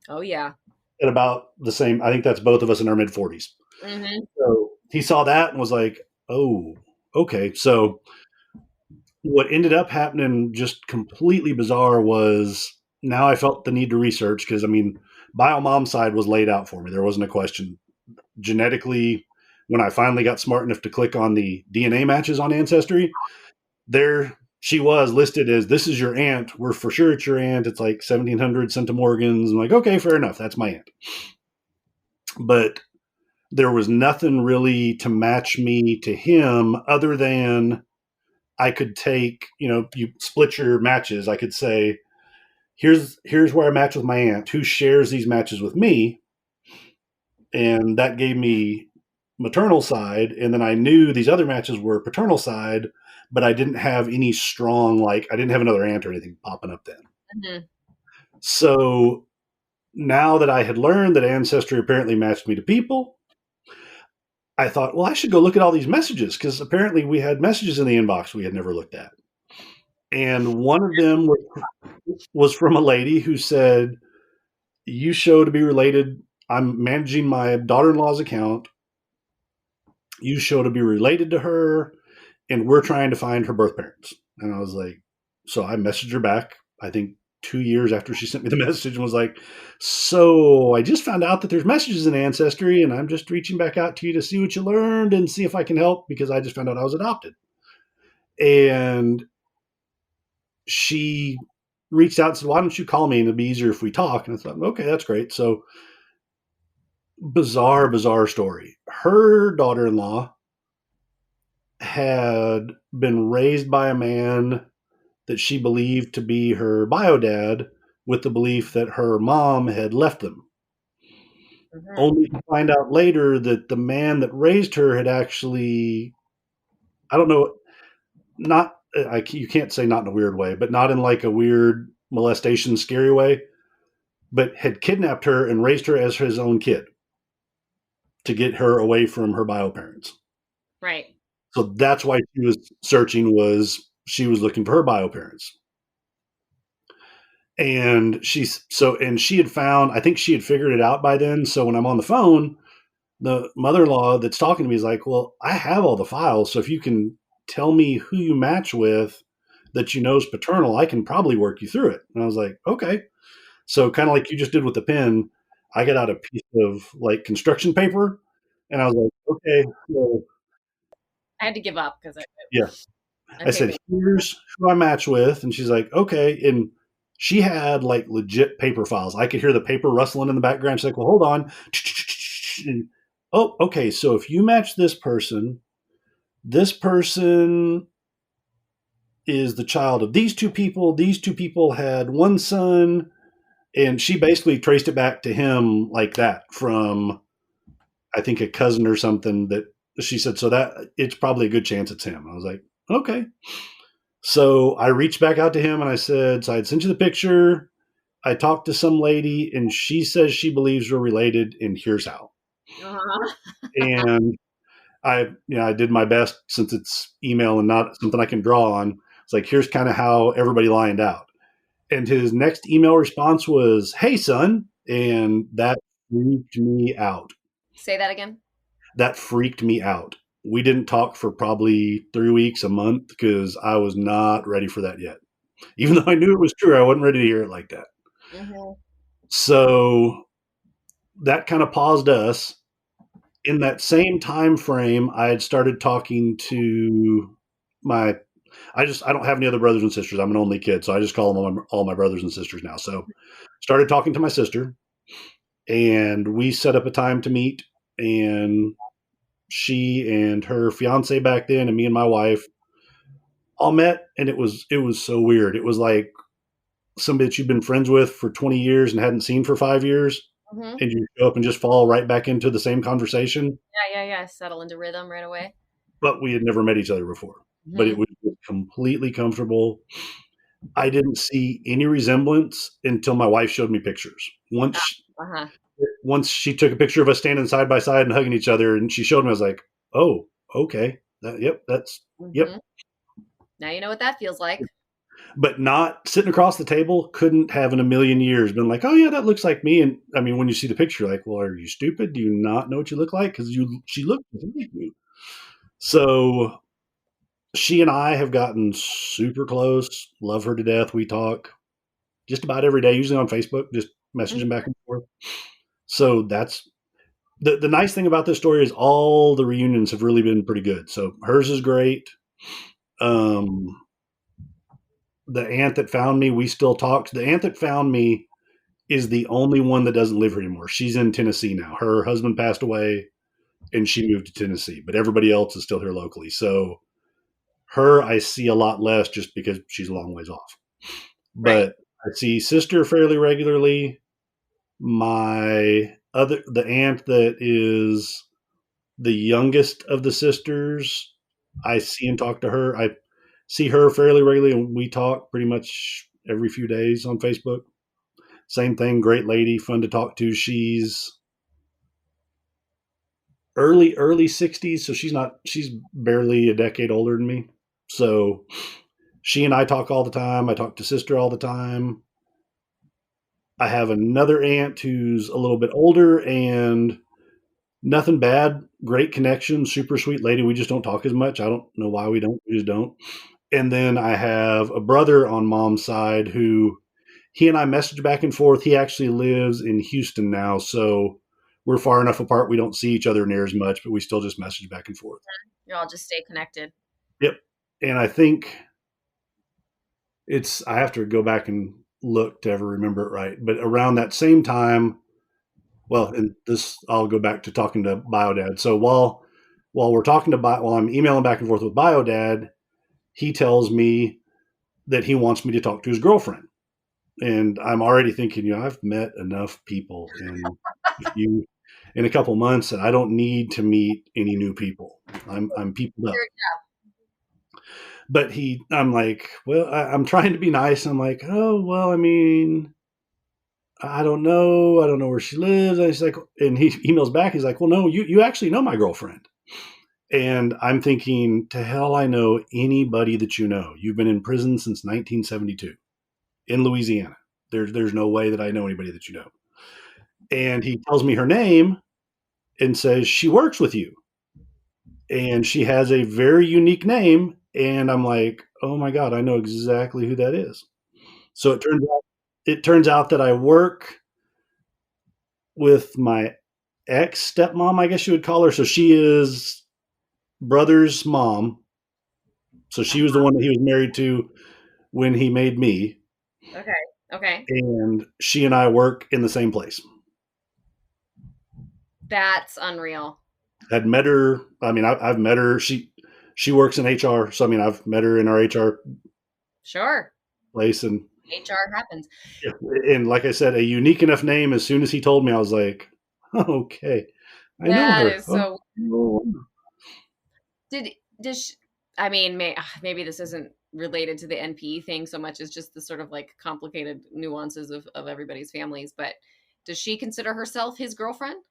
Oh, yeah. At about the same, I think that's both of us in our mid 40s. So he saw that and was like, oh, okay. So what ended up happening, just completely bizarre, was now I felt the need to research, because, I mean, bio mom side was laid out for me. There wasn't a question. Genetically, when I finally got smart enough to click on the DNA matches on Ancestry, there she was listed as, this is your aunt. We're for sure it's your aunt. It's like 1,700 centimorgans. I'm like, okay, fair enough. That's my aunt. But there was nothing really to match me to him, other than I could take, you split your matches. I could say, here's where I match with my aunt, who shares these matches with me. And that gave me maternal side, and then I knew these other matches were paternal side, but I didn't have any strong, like, I didn't have another aunt or anything popping up then. Mm-hmm. So now that I had learned that Ancestry apparently matched me to people, I thought, well, I should go look at all these messages, because apparently we had messages in the inbox we had never looked at. And one of them was from a lady who said, "You show to be related. I'm managing my daughter-in-law's account. You show to be related to her, and we're trying to find her birth parents." And I was like, so I messaged her back, I think 2 years after she sent me the message, and was like, so I just found out that there's messages in Ancestry, and I'm just reaching back out to you to see what you learned and see if I can help, because I just found out I was adopted. And she reached out and said, why don't you call me and it'll be easier if we talk? And I thought, okay, that's great. So bizarre story. Her daughter-in-law had been raised by a man that she believed to be her bio dad, with the belief that her mom had left them. Mm-hmm. Only to find out later that the man that raised her had actually, I don't know, not, you can't say not in a weird way, but not in like a weird molestation, scary way, but had kidnapped her and raised her as his own kid to get her away from her bio parents. Right. So that's why she was searching, was she was looking for her bio parents. And she had found, I think she had figured it out by then. So when I'm on the phone, the mother-in-law that's talking to me is like, well, I have all the files. So if you can tell me who you match with that you know is paternal, I can probably work you through it. And I was like, okay. So kind of like you just did with the pen, I got out a piece of like construction paper, and I was like, okay, well, I had to give up because yeah. on I said, paper. here's who I match with. And she's like, okay. And she had like legit paper files. I could hear the paper rustling in the background. She's like, well, hold on. And, oh, okay. So if you match this person is the child of these two people. These two people had one son. And she basically traced it back to him like that, from, I think, a cousin or something, that she said, so that it's probably a good chance it's him. I was like, okay. So I reached back out to him and I said, so I'd sent you the picture. I talked to some lady and she says she believes we're related, and here's how. Uh-huh. And I did my best, since it's email and not something I can draw on. It's like, here's kind of how everybody lined out. And his next email response was, hey, son. And that freaked me out. Say that again. That freaked me out. We didn't talk for probably 3 weeks, a month, because I was not ready for that yet. Even though I knew it was true, I wasn't ready to hear it like that. Mm-hmm. So that kind of paused us. In that same time frame, I had started talking to my, I don't have any other brothers and sisters. I'm an only kid, so I just call them all my brothers and sisters now. So started talking to my sister, and we set up a time to meet, and she and her fiance back then and me and my wife all met, and it was so weird. It was like somebody that you've been friends with for 20 years and hadn't seen for 5 years, Mm-hmm. and you go up and just fall right back into the same conversation. Yeah. Settle into rhythm right away. But we had never met each other before. Mm-hmm. But it was completely comfortable. I didn't see any resemblance until my wife showed me pictures. Uh-huh. Once she took a picture of us standing side by side and hugging each other, and she showed me, I was like, oh, okay. Yep. Mm-hmm. Now you know what that feels like. But not sitting across the table, couldn't have in a million years been like, oh yeah, that looks like me. And I mean, when you see the picture, you're like, well, are you stupid? Do you not know what you look like? Because she looked like you. So she and I have gotten super close. Love her to death. We talk just about every day, usually on Facebook, just messaging back and forth. So that's the nice thing about this story, is all the reunions have really been pretty good. So hers is great. The aunt that found me, we still talk. The aunt that found me is the only one that doesn't live here anymore. She's in Tennessee now. Her husband passed away and she moved to Tennessee, but everybody else is still here locally. So her, I see a lot less just because she's a long ways off. Right. But I see sister fairly regularly. The aunt that is The youngest of the sisters, I see and talk to her. I see her fairly regularly, and we talk pretty much every few days on Facebook. Same thing, great lady, fun to talk to. She's early 60s, so she's barely a decade older than me. So she and I talk all the time. I talk to sister all the time. I have another aunt who's a little bit older and nothing bad, great connection, super sweet lady. We just don't talk as much. I don't know why we don't. We just don't. And then I have a brother on mom's side who he and I message back and forth. He actually lives in Houston now, so we're far enough apart we don't see each other near as much, but we still just message back and forth. You all just stay connected. Yep. And I think I have to go back and look to ever remember it right, but around that same time, well, and this I'll go back to talking to BioDad. So while we're talking to while I'm emailing back and forth with BioDad, he tells me that he wants me to talk to his girlfriend. And I'm already thinking, I've met enough people in a couple months that I don't need to meet any new people. I'm people up. But I'm like, well, I'm trying to be nice. I'm like, oh, well, I mean, I don't know. I don't know where she lives. And he's like, and he emails back. He's like, well, no, you actually know my girlfriend. And I'm thinking, to hell, I know anybody that you know. You've been in prison since 1972 in Louisiana. There's no way that I know anybody that you know. And he tells me her name and says she works with you. And she has a very unique name. And I'm like, oh my God, I know exactly who that is. So it turns out that I work with my ex stepmom, I guess you would call her. So she is brother's mom. So she was the one that he was married to when he made me. Okay. Okay. And she and I work in the same place. That's unreal. I'd met her. I mean, I've met her. She works in HR. So, I mean, I've met her in our HR Sure. place. And HR happens. and like I said, a unique enough name. As soon as he told me, I was like, okay, I know her. That is so. Oh. Does she, I mean, maybe this isn't related to the NPE thing so much as just the sort of like complicated nuances of everybody's families, but does she consider herself his girlfriend?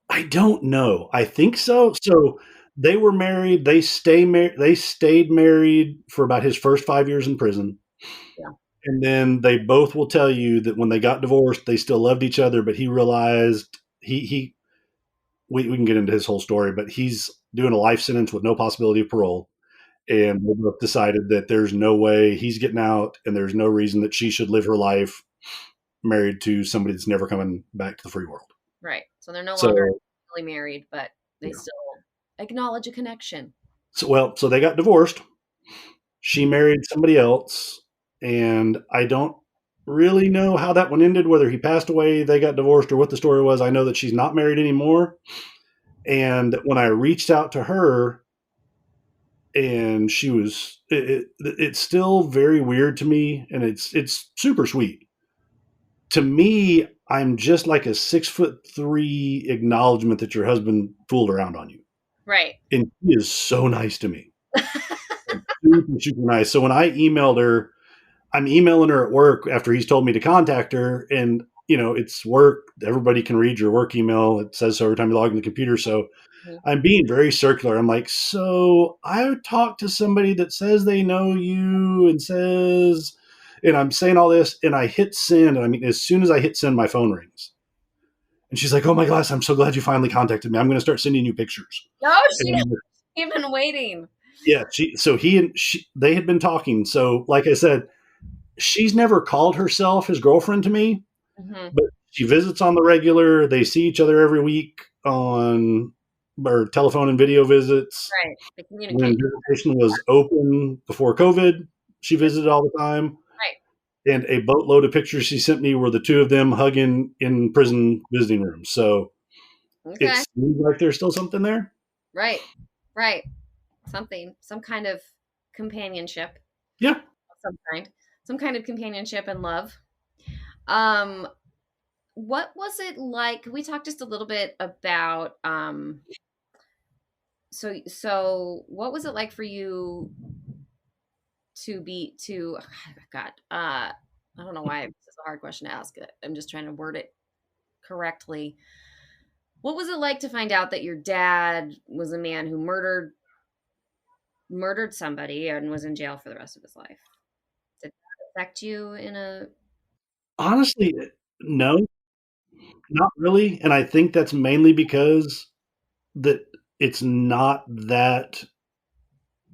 I don't know. I think so. So they were married. They stayed married for about his first 5 years in prison. Yeah. And then they both will tell you that when they got divorced, they still loved each other. But he realized we can get into his whole story, but he's doing a life sentence with no possibility of parole. And they both decided that there's no way he's getting out, and there's no reason that she should live her life married to somebody that's never coming back to the free world. Right. So they're no So, longer really married, but they yeah. still acknowledge a connection. So they got divorced. She married somebody else, and I don't really know how that one ended, whether he passed away, they got divorced, or what the story was. I know that she's not married anymore. And when I reached out to her, and she was, it's still very weird to me, and it's super sweet. To me, I'm just like a 6'3" acknowledgement that your husband fooled around on you. Right. And he is so nice to me. Super, super nice. So when I emailed her, I'm emailing her at work after he's told me to contact her, and it's work. Everybody can read your work email. It says so every time you log in the computer. So I'm being very circular. I'm like, so I talked to somebody that says they know you and I'm saying all this, and I hit send. And I mean, as soon as I hit send, my phone rings. And she's like, oh my gosh, I'm so glad you finally contacted me. I'm going to start sending you pictures. Oh, she'd been waiting. Yeah. They had been talking. So like I said, she's never called herself his girlfriend to me, but she visits on the regular. They see each other every week on or telephone and video visits. Right. The When communication. visitation was open before COVID, she visited all the time. Right. And a boatload of pictures she sent me were the two of them hugging in prison visiting rooms. So it seems like there's still something there. Right. Right. Some kind of companionship. Yeah. Some kind of companionship and love. what was it like? We talked just a little bit about so what was it like for you to be to God, I don't know why this is a hard question to ask. I'm just trying to word it correctly. What was it like to find out that your dad was a man who murdered somebody and was in jail for the rest of his life? Did that affect you in a Honestly, no, not really, and I think that's mainly because that it's not that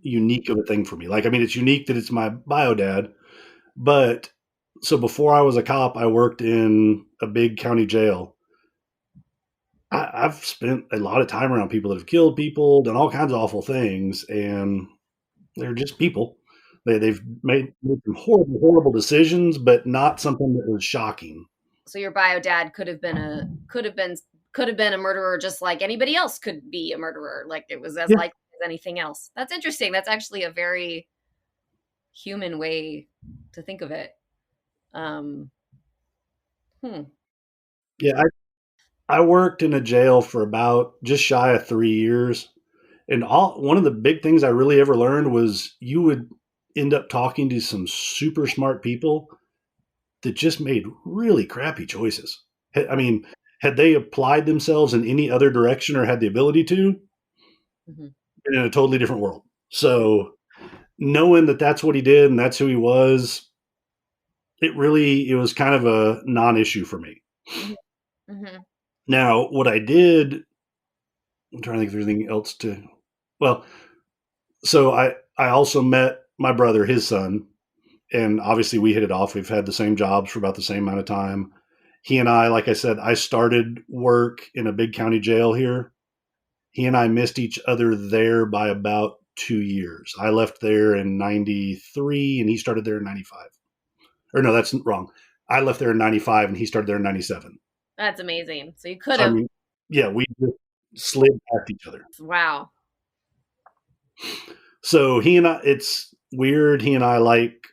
unique of a thing for me. Like, I mean, it's unique that it's my bio dad, but so before I was a cop, I worked in a big county jail. I've spent a lot of time around people that have killed people, done all kinds of awful things, and they're just people. They've made some horrible, horrible decisions, but not something that was shocking. so your bio dad could have been a murderer just like anybody else could be a murderer. Like it was as Yeah, likely as anything else. That's interesting. That's actually a very human way to think of it. Um, hmm. yeah. I worked in a jail for about just shy of 3 years, and all one of the big things I really ever learned was you would end up talking to some super smart people that just made really crappy choices. I mean, had they applied themselves in any other direction or had the ability to, Mm-hmm. been in a totally different world. So knowing that that's what he did and that's who he was, it was kind of a non-issue for me. Mm-hmm. Mm-hmm. Now, what I did, I'm trying to think of anything else to. Well, so I also met my brother, his son, and obviously we hit it off. We've had the same jobs for about the same amount of time. He and I, like I said, I started work in a big county jail here. He and I missed each other there by about 2 years. I left there in '93, and he started there in '95. Or no, that's wrong. I left there in '95, and he started there in '97. That's amazing. So you could So I have. mean, yeah, we just slid past each other. Wow. So he and I, it's weird. He and I like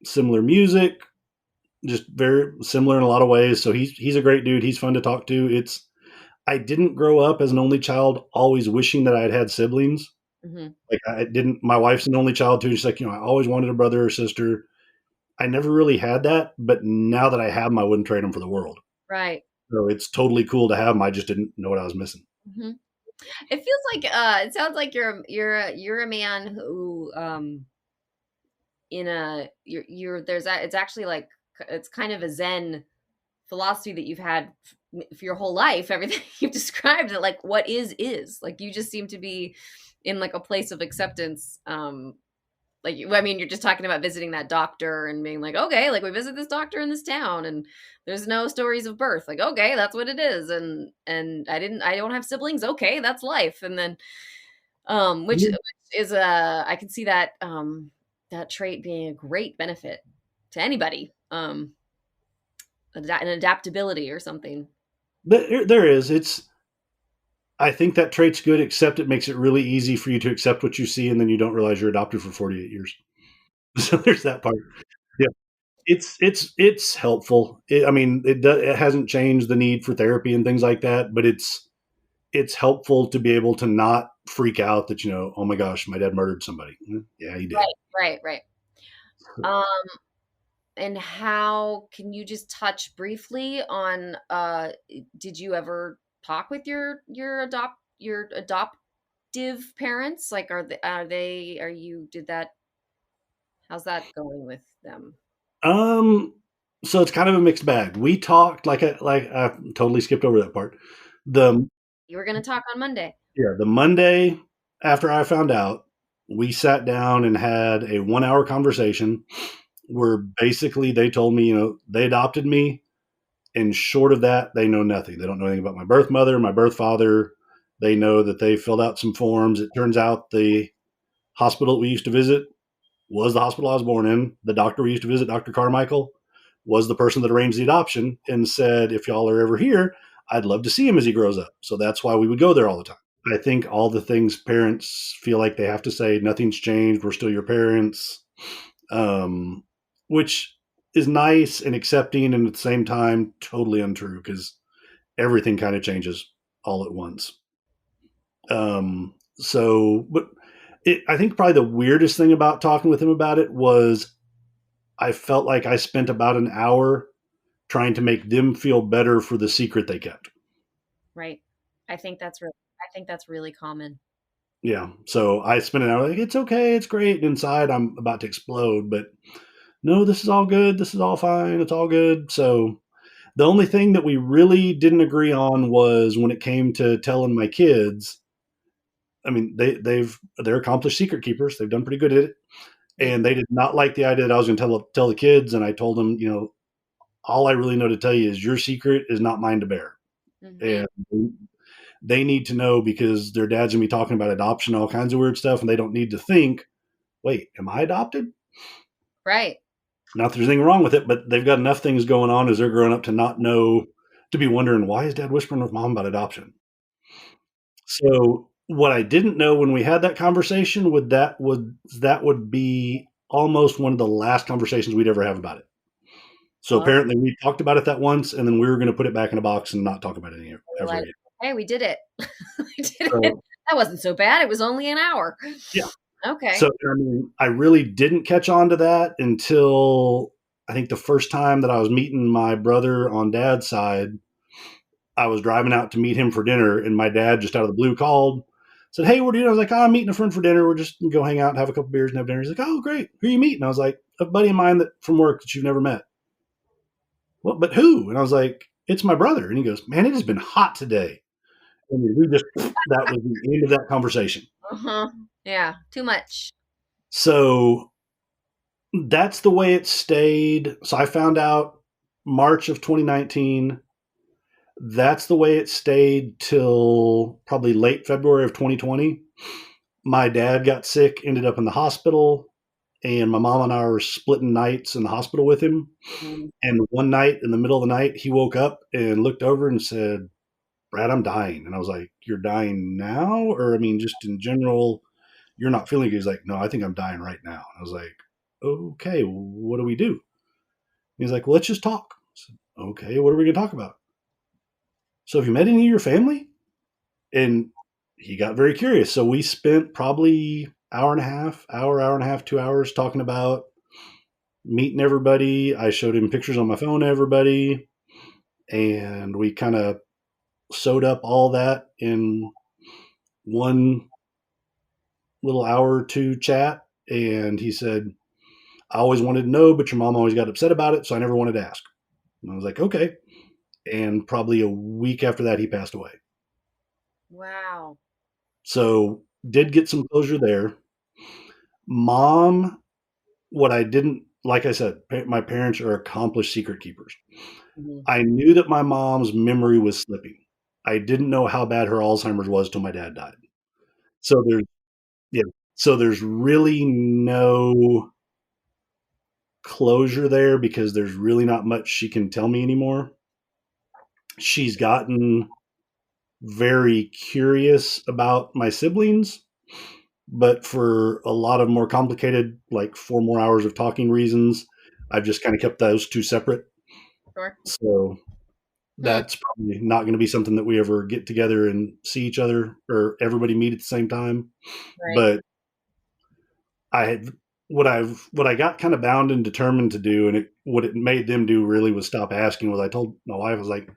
similar music, just very similar in a lot of ways. So he's a great dude. He's fun to talk to. It's I didn't grow up as an only child, always wishing that I had siblings. Mm-hmm. Like I didn't. My wife's an only child too. She's like, I always wanted a brother or sister. I never really had that, but now that I have them, I wouldn't trade them for the world. Right. So it's totally cool to have them. I just didn't know what I was missing. Mm-hmm. It feels like it sounds like you're a man who in a you're there's a, it's actually like it's kind of a zen philosophy that you've had for your whole life. Everything you've described, that like what is like you just seem to be in like a place of acceptance. Like I mean, you're just talking about visiting that doctor and being like, okay, like we visit this doctor in this town and there's no stories of birth. Like, okay, that's what it is. And I don't have siblings. Okay, that's life. And then which is I can see that that trait being a great benefit to anybody. An adaptability or something. There is. I think that trait's good, except it makes it really easy for you to accept what you see, and then you don't realize you're adopted for 48 years. So there's that part. Yeah, it's helpful. I mean, it hasn't changed the need for therapy and things like that, but it's helpful to be able to not freak out that oh my gosh, my dad murdered somebody. Yeah, he did. Right. Um, and how can you just touch briefly on did you ever talk with your adoptive parents? Like are you did that how's that going with them? Um, so it's kind of a mixed bag. We talked like I totally skipped over that part. The You were going to talk on Monday. Yeah, the Monday after I found out, we sat down and had a 1 hour conversation where basically they told me, they adopted me. And short of that, they know nothing. They don't know anything about my birth mother, my birth father. They know that they filled out some forms. It turns out the hospital we used to visit was the hospital I was born in. The doctor we used to visit, Dr. Carmichael, was the person that arranged the adoption and said, if y'all are ever here, I'd love to see him as he grows up. So that's why we would go there all the time. I think all the things parents feel like they have to say, nothing's changed, we're still your parents, which is nice and accepting, and at the same time totally untrue because everything kind of changes all at once. But I think probably the weirdest thing about talking with him about it was I felt like I spent about an hour trying to make them feel better for the secret they kept. Right. I think that's really common. Yeah. So I spent an hour like, it's okay, it's great. And inside I'm about to explode, but no, this is all good. This is all fine. It's all good. So the only thing that we really didn't agree on was when it came to telling my kids. I mean, they're accomplished secret keepers. They've done pretty good at it, Mm-hmm. and they did not like the idea that I was going to tell the kids. And I told them, all I really know to tell you is your secret is not mine to bear, Mm-hmm. and they need to know because their dad's going to be talking about adoption, all kinds of weird stuff, and they don't need to think, wait, am I adopted? Right. Not that there's anything wrong with it, but they've got enough things going on as they're growing up to not know, to be wondering, why is dad whispering with mom about adoption? So what I didn't know when we had that conversation would be almost one of the last conversations we'd ever have about it. So Well, apparently we talked about it that once, and then we were going to put it back in a box and not talk about it we're ever like, again. hey, we did it. We did it. So That wasn't so bad. It was only an hour. yeah. Okay. So I mean, I really didn't catch on to that until I think the first time that I was meeting my brother on dad's side. I was driving out to meet him for dinner, and my dad just out of the blue called, said, "Hey, what are you doing?" I was like, "Oh, I'm meeting a friend for dinner. We're just gonna go hang out and have a couple beers and have dinner." He's like, "Oh, great. Who are you meeting?" I was like, "A buddy of mine that from work that you've never met." Well, but who? And I was like, "It's my brother." And he goes, "Man, it has been hot today." I mean, we just that was the end of that conversation. Uh-huh. Yeah. Too much. So that's the way it stayed. So I found out March of 2019. That's the way it stayed till probably late February of 2020. My dad got sick, ended up in the hospital, and my mom and I were splitting nights in the hospital with him. Mhm. And one night in the middle of the night, he woke up and looked over and said, "Brad, I'm dying." And I was like, "You're dying now? Or, I mean, just in general, you're not feeling good?" He's like, "No, I think I'm dying right now." And I was like, "Okay, what do we do?" He's like, "Well, let's just talk." I said, "Okay, what are we going to talk about?" "So, have you met any of your family?" And he got very curious. So we spent probably hour and a half, 2 hours talking about meeting everybody. I showed him pictures on my phone of everybody, and we kind of sewed up all that in one little hour or two chat. And he said, "I always wanted to know, but your mom always got upset about it, so I never wanted to ask." And I was like, "Okay." And probably a week after that, he passed away. Wow. So did get some closure there. Mom, what I didn't, like I said, my parents are accomplished secret keepers. Mhm. I knew that my mom's memory was slipping. I didn't know how bad her Alzheimer's was till my dad died. So there's yeah. So there's really no closure there because there's really not much she can tell me anymore. She's gotten very curious about my siblings, but for a lot of more complicated, like 4 more hours of talking reasons, I've just kind of kept those two separate. Sure. So Hmm. that's probably not going to be something that we ever get together and see each other or everybody meet at the same time. Right. But I had what I got kind of bound and determined to do, and what it made them do really was stop asking. Was I told my wife, I was like,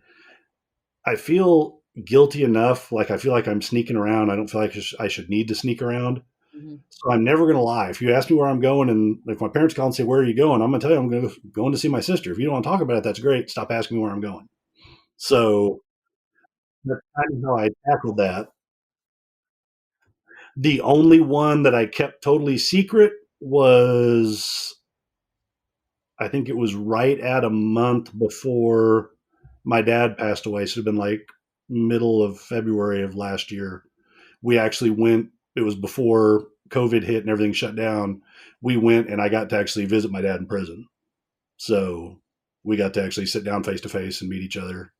I feel guilty enough, like I feel like I'm sneaking around. I don't feel like I should need to sneak around. Mhm. So I'm never going to lie. If you ask me where I'm going, and if my parents call and say, "Where are you going?" I'm going to tell you going to see my sister. If you don't want to talk about it, that's great. Stop asking me where I'm going. So that's kind of how I tackled that. The only one that I kept totally secret was, I think it was right at a month before my dad passed away. So it'd been like middle of February of last year. We actually went, it was before COVID hit and everything shut down. We went and I got to actually visit my dad in prison. So we got to actually sit down face to face and meet each other.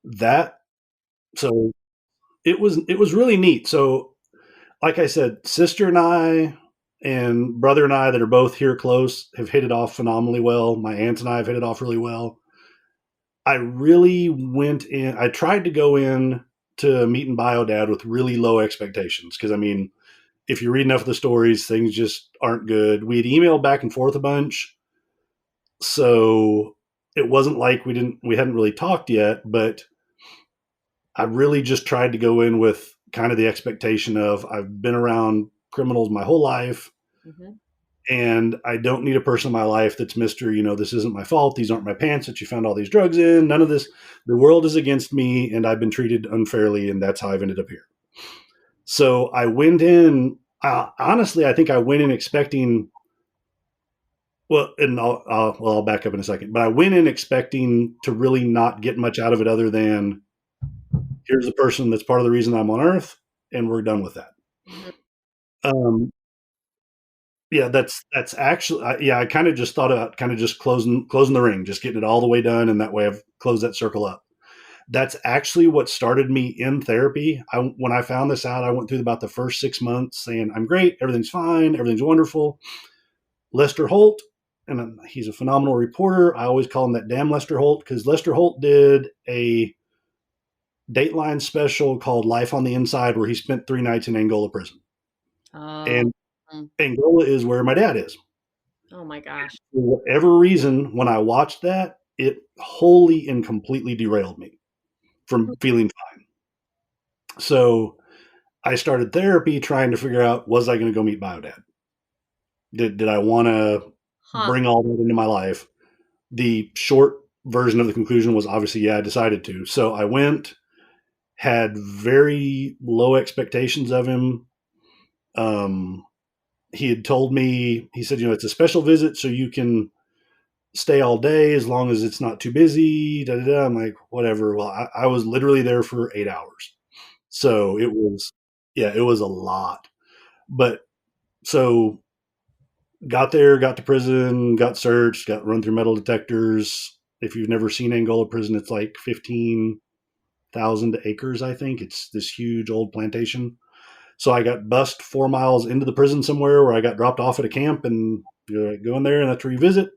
That, so it was really neat. So like I said, sister and I and brother and I that are both here close have hit it off phenomenally well. My aunts and I have hit it off really well. I really went in. I tried to go in to Meet and Bio Dad with really low expectations because I mean, if you read enough of the stories, things just aren't good. We had emailed back and forth a bunch, so it wasn't like we hadn't really talked yet. But I really just tried to go in with kind of the expectation of I've been around criminals my whole life. Mm-hmm. And I don't need a person in my life that's Mr. This isn't my fault. These aren't my pants that you found all these drugs in. None of this. The world is against me and I've been treated unfairly. And that's how I've ended up here. So I went in, honestly, I think I went in expecting, well, and I'll back up in a second, but I went in expecting to really not get much out of it other than here's the person that's part of the reason I'm on earth. And we're done with that. Mm-hmm. Um, Yeah, that's actually I kind of just thought about kind of just closing the ring, just getting it all the way done, and that way I've closed that circle up. That's actually what started me in therapy. When I found this out, I went through about the first 6 months saying I'm great, everything's fine, everything's wonderful. Lester Holt, and he's a phenomenal reporter. I always call him that damn Lester Holt because Lester Holt did a Dateline special called Life on the Inside where he spent 3 nights in Angola prison, Oh. and Angola is where my dad is. Oh my gosh. For whatever reason, when I watched that, it wholly and completely derailed me from feeling fine. So I started therapy trying to figure out, was I going to go meet Biodad? Did I want to bring all that into my life? The short version of the conclusion was obviously, yeah, I decided to. So I went, had very low expectations of him. He had told me, he said, it's a special visit, so you can stay all day as long as it's not too busy. Da, da, da. I'm like, whatever. Well, I was literally there for 8 hours. So it was, yeah, it was a lot. But so got there, got to prison, got searched, got run through metal detectors. If you've never seen Angola prison, it's like 15,000 acres, I think. It's this huge old plantation. So I got bussed 4 miles into the prison somewhere where I got dropped off at a camp and go in there and that's where you visit.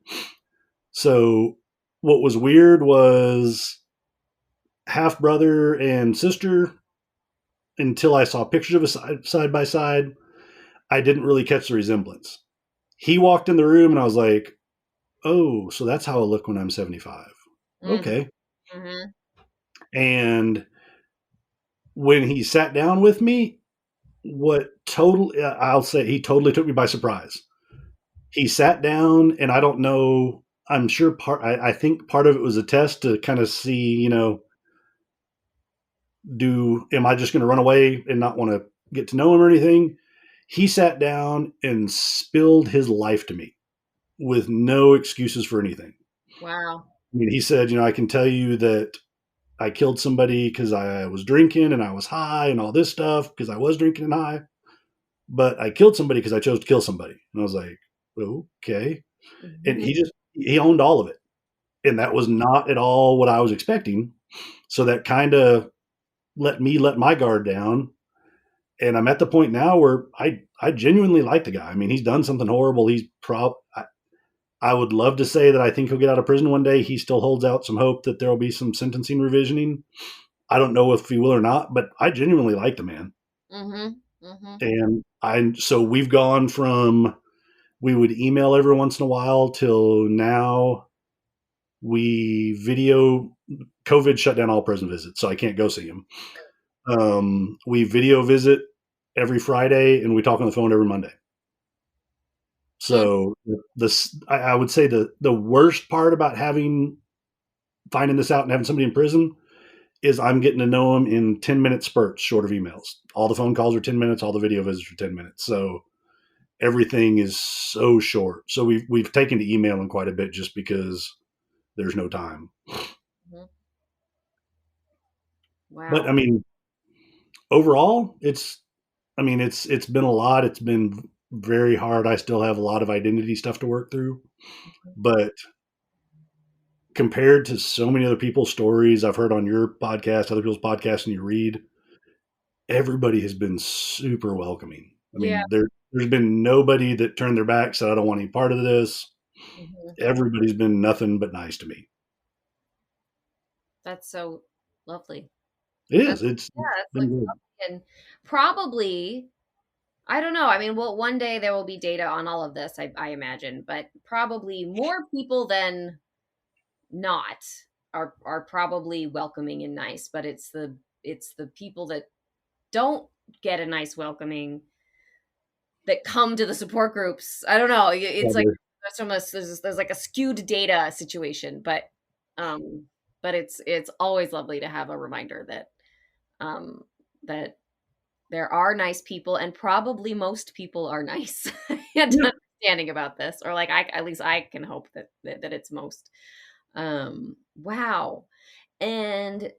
So what was weird was half brother and sister until I saw pictures of us side by side. I didn't really catch the resemblance. He walked in the room and I was like, oh, so that's how I look when I'm 75. Okay. Mm-hmm. And when he sat down with me, I'll say he totally took me by surprise. He sat down and I don't know, I'm sure I think part of it was a test to kind of see, am I just going to run away and not want to get to know him or anything? He sat down and spilled his life to me with no excuses for anything. Wow. I mean, he said, I can tell you that I killed somebody because I was drinking and I was high and all this stuff because I was drinking and high, but I killed somebody because I chose to kill somebody. And I was like, okay. Mm-hmm. And he owned all of it. And that was not at all what I was expecting. So that kind of let me let my guard down. And I'm at the point now where I genuinely like the guy. I mean, he's done something horrible. I would love to say that I think he'll get out of prison one day. He still holds out some hope that there will be some sentencing revisioning. I don't know if he will or not, but I genuinely like the man. Mm-hmm. Mm-hmm. And so we've gone from we would email every once in a while till now we video. COVID shut down all prison visits, so I can't go see him. We video visit every Friday and we talk on the phone every Monday. So I would say the worst part about finding this out and having somebody in prison is I'm getting to know them in 10-minute spurts short of emails. All the phone calls are 10 minutes, all the video visits are 10 minutes. So everything is so short. So we've taken to emailing quite a bit just because there's no time. Mm-hmm. Wow. But I mean, overall, it's been a lot. It's been very hard. I still have a lot of identity stuff to work through, but compared to so many other people's stories I've heard on your podcast, other people's podcasts, and you read, everybody has been super welcoming. I Yeah. mean, there's been nobody that turned their back, said, I don't want any part of this. Mhm. Everybody's been nothing but nice to me. That's so lovely. It That's is. It's yeah, that's been like good. and probably I don't know. I mean, well, one day there will be data on all of this, I imagine, but probably more people than not are probably welcoming and nice, but it's the people that don't get a nice welcoming that come to the support groups. I don't know. It's like Probably. there's like a skewed data situation, um but it's always lovely to have a reminder um that there are nice people and probably most people are nice and Yeah. understanding about this, or like I at least I can hope that it's most. Wow. And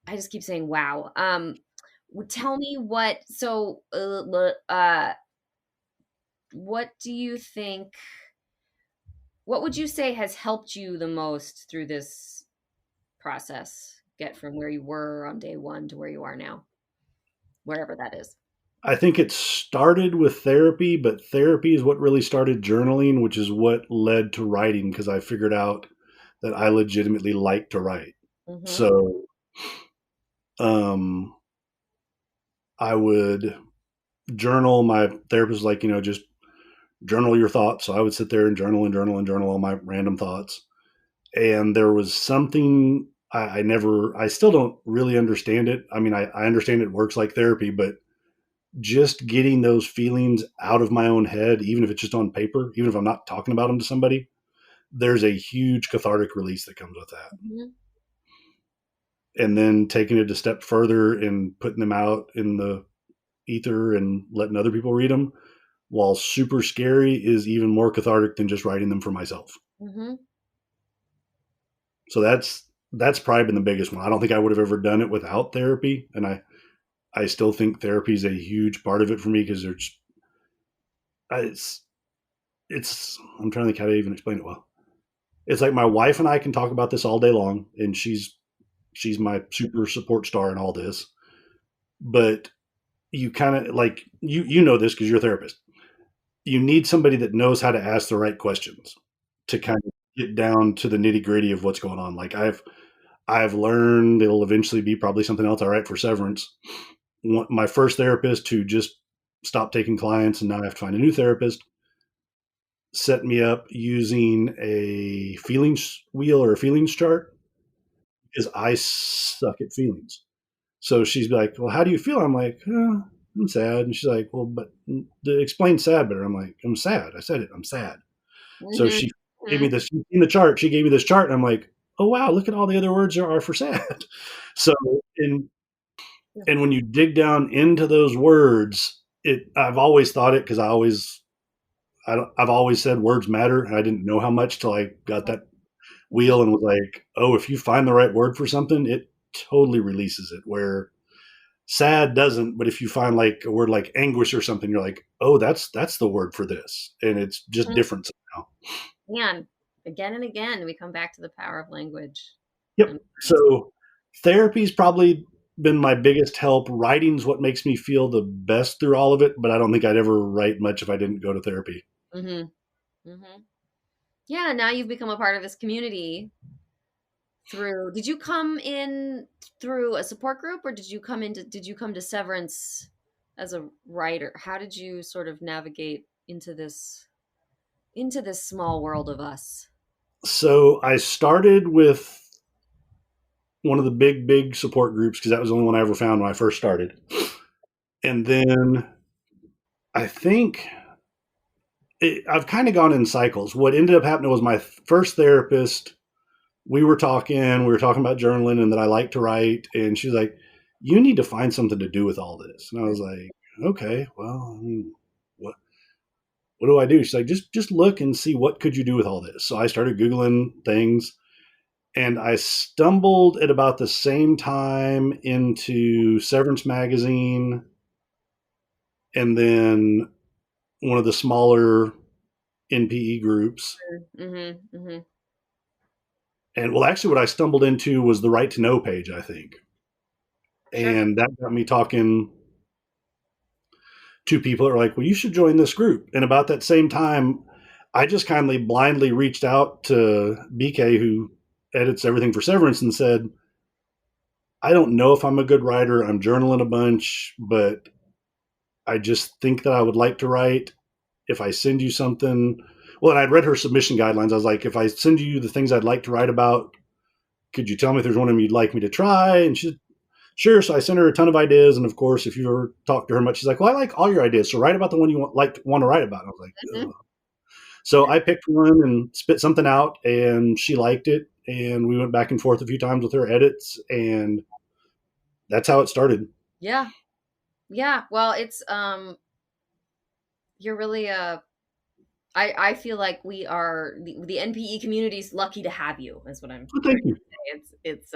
I just keep saying wow. Tell me what do you think, what would you say has helped you the most through this process, get from where you were on day one to where you are now, wherever that is? I think it started with therapy, but therapy is what really started journaling, which is what led to writing because I figured out that I legitimately like to write. Mm-hmm. So um, I would journal. My therapist was like, just journal your thoughts. So I would sit there and journal and journal and journal all my random thoughts. And there was something I still don't really understand it. I mean, I understand it works like therapy, but just getting those feelings out of my own head, even if it's just on paper, even if I'm not talking about them to somebody, there's a huge cathartic release that comes with that. Mm-hmm. And then taking it a step further and putting them out in the ether and letting other people read them, while super scary, is even more cathartic than just writing them for myself. Mm-hmm. So that's probably been the biggest one. I don't think I would have ever done it without therapy, and I still think therapy is a huge part of it for me because it's I'm trying to think how to even explain it well. It's like my wife and I can talk about this all day long, and she's my super support star in all this. But you kind of like you know this because you're a therapist. You need somebody that knows how to ask the right questions to kind of get down to the nitty gritty of what's going on. Like I've learned it'll eventually be probably something else I write for Severance. My first therapist who just stopped taking clients and now I have to find a new therapist set me up using a feelings wheel or a feelings chart because I suck at feelings. So she's like, "Well, how do you feel?" I'm like, "I'm sad." And she's like, "Well, but explain sad better." I'm like, "I'm sad. I said it. I'm sad." So she gave me Mm-hmm. this in the chart. She gave me this chart, and I'm like, "Oh wow, look at all the other words there are for sad." So in and when you dig down into those words, I've always thought it because I've always said words matter, and I didn't know how much till I got that Mm-hmm. wheel and was like, oh, if you find the right word for something, it totally releases it. Where sad doesn't, but if you find like a word like anguish or something, you're like, oh, that's the word for this, and it's just different somehow. Man, again and again, we come back to the power of language. Yep. And So therapy's probably been my biggest help. Writing's what makes me feel the best through all of it, but I don't think I'd ever write much if I didn't go to therapy. mm-hmm. Mm-hmm. Yeah, now you've become a part of this community through. Did you come in through a support group, or did you come to Severance as a writer? How did you sort of navigate into this small world of us? So I started with one of the big support groups because that was the only one I ever found when I first started. And then I think I've kind of gone in cycles. What ended up happening was my first therapist, we were talking about journaling and that I like to write. And she's like, you need to find something to do with all this. And I was like, okay, well, I mean, what, what do I do? She's like, just look and see what could you do with all this. So I started Googling things and I stumbled at about the same time into Severance magazine and then one of the smaller NPE groups. Mm-hmm. Mm-hmm. And well, actually, what I stumbled into was the Right to Know page, I think. Sure. And that got me talking two people that were like, well, you should join this group. And about that same time, I just kindly blindly reached out to BK, who edits everything for Severance, and said, I don't know if I'm a good writer. I'm journaling a bunch, but I just think that I would like to write. If I send you something, well, and I'd read her submission guidelines. I was like, if I send you the things I'd like to write about, could you tell me if there's one of them you'd like me to try? And she said, sure. So I sent her a ton of ideas. And of course, if you ever talk to her much, she's like, well, I like all your ideas. So write about the one you want to write about. And I was like, Mhm. ugh. So I picked one and spit something out, and she liked it. And we went back and forth a few times with her edits, and that's how it started. Yeah. Yeah. Well, it's you're really I feel like we are the NPE community is lucky to have you. Is what I'm Well, trying thank you. to say. It's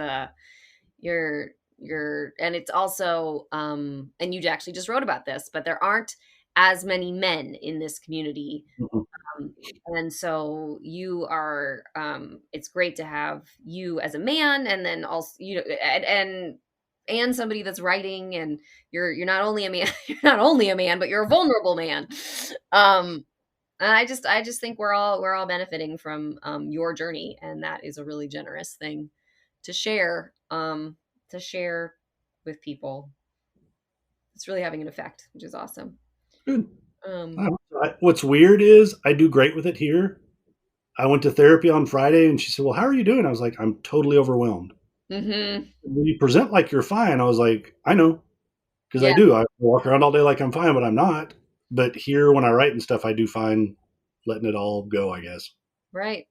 you're and it's also and you actually just wrote about this, but there aren't as many men in this community. Mhm. Um, and so you are it's great to have you as a man, and then also and somebody that's writing, and you're not only a man, you're not only a man, but you're a vulnerable man. um and I just think we're all benefiting from your journey, and that is a really generous thing to share with people. It's really having an effect, which is awesome. Good. um What's weird is I do great with it here. I went to therapy on Friday, and she said, well, how are you doing? I was like, I'm totally overwhelmed. mhm. Well, you present like you're fine. I was like, I know, because I Yeah, do. I walk around all day like I'm fine, but I'm not. But here, when I write and stuff, I do fine letting it all go, I guess. right.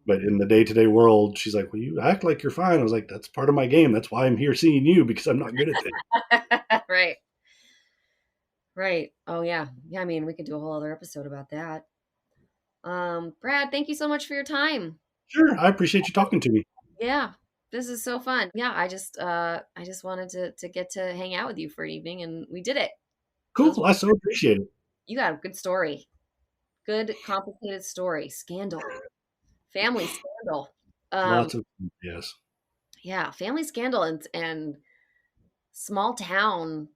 But in the day to day world, she's like, well, you act like you're fine. I was like, that's part of my game. That's why I'm here seeing you, because I'm not good at things. Right. Right. Oh yeah. Yeah, I mean, we could do a whole other episode about that. Brad, thank you so much for your time. Sure. I appreciate you talking to me. Yeah. This is so fun. Yeah, I just wanted to get to hang out with you for an evening, and we did it. So Cool. I so appreciate it. you got a good story. Good complicated story. Scandal. Family scandal. Um Lots of, yes. yeah, family scandal and small town.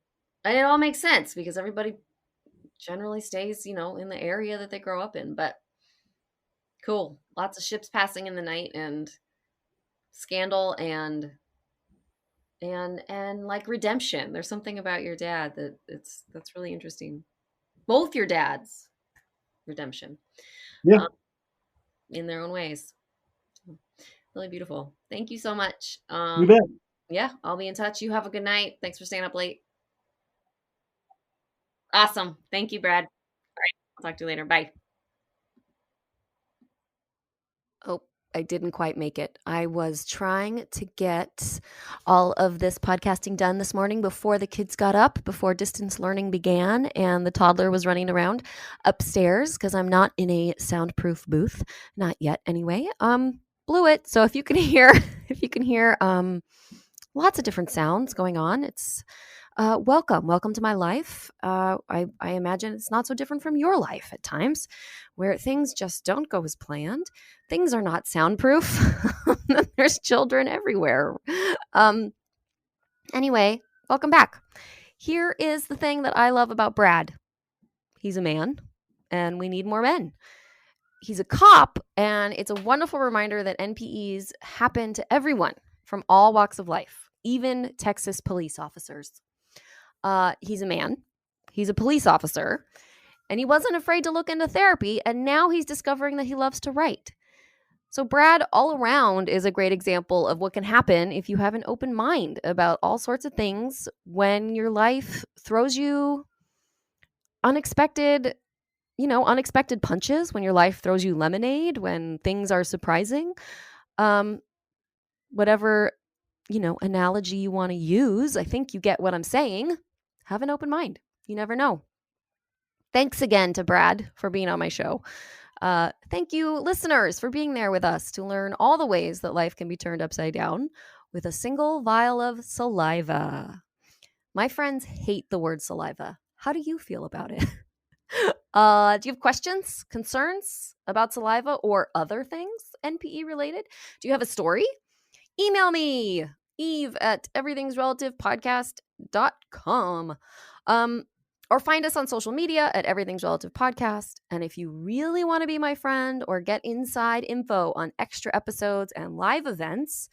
And it all makes sense because everybody generally stays, in the area that they grow up in. But cool. Lots of ships passing in the night, and scandal and like redemption. There's something about your dad that's really interesting. Both your dads, redemption, Yeah. um, in their own ways. Really beautiful. Thank you so much. You bet. Yeah, I'll be in touch. You have a good night. Thanks for staying up late. Awesome. Thank you, Brad. All right. I'll talk to you later. Bye. Oh, I didn't quite make it. I was trying to get all of this podcasting done this morning before the kids got up, before distance learning began, and the toddler was running around upstairs because I'm not in a soundproof booth. Not yet, anyway. Blew it. So if you can hear, if you can hear, lots of different sounds going on, it's welcome to my life. I imagine it's not so different from your life at times, where things just don't go as planned. Things are not soundproof. There's children everywhere. Um, anyway, welcome back. Here is the thing that I love about Brad. He's a man, and we need more men. He's a cop, and it's a wonderful reminder that NPEs happen to everyone from all walks of life, even Texas police officers. He's a man. He's a police officer. And he wasn't afraid to look into therapy. And now he's discovering that he loves to write. So, Brad, all around, is a great example of what can happen if you have an open mind about all sorts of things when your life throws you unexpected, unexpected punches, when your life throws you lemonade, when things are surprising. Um, whatever, analogy you want to use, I think you get what I'm saying. Have an open mind. You never know. Thanks again to Brad for being on my show. Thank you, listeners, for being there with us to learn all the ways that life can be turned upside down with a single vial of saliva. My friends hate the word saliva. How do you feel about it? Do you have questions, concerns about saliva or other things NPE related? Do you have a story? Email me, Eve at everythingsrelativepodcast.com. Or find us on social media at Everything's Relative Podcast. And if you really want to be my friend or get inside info on extra episodes and live events,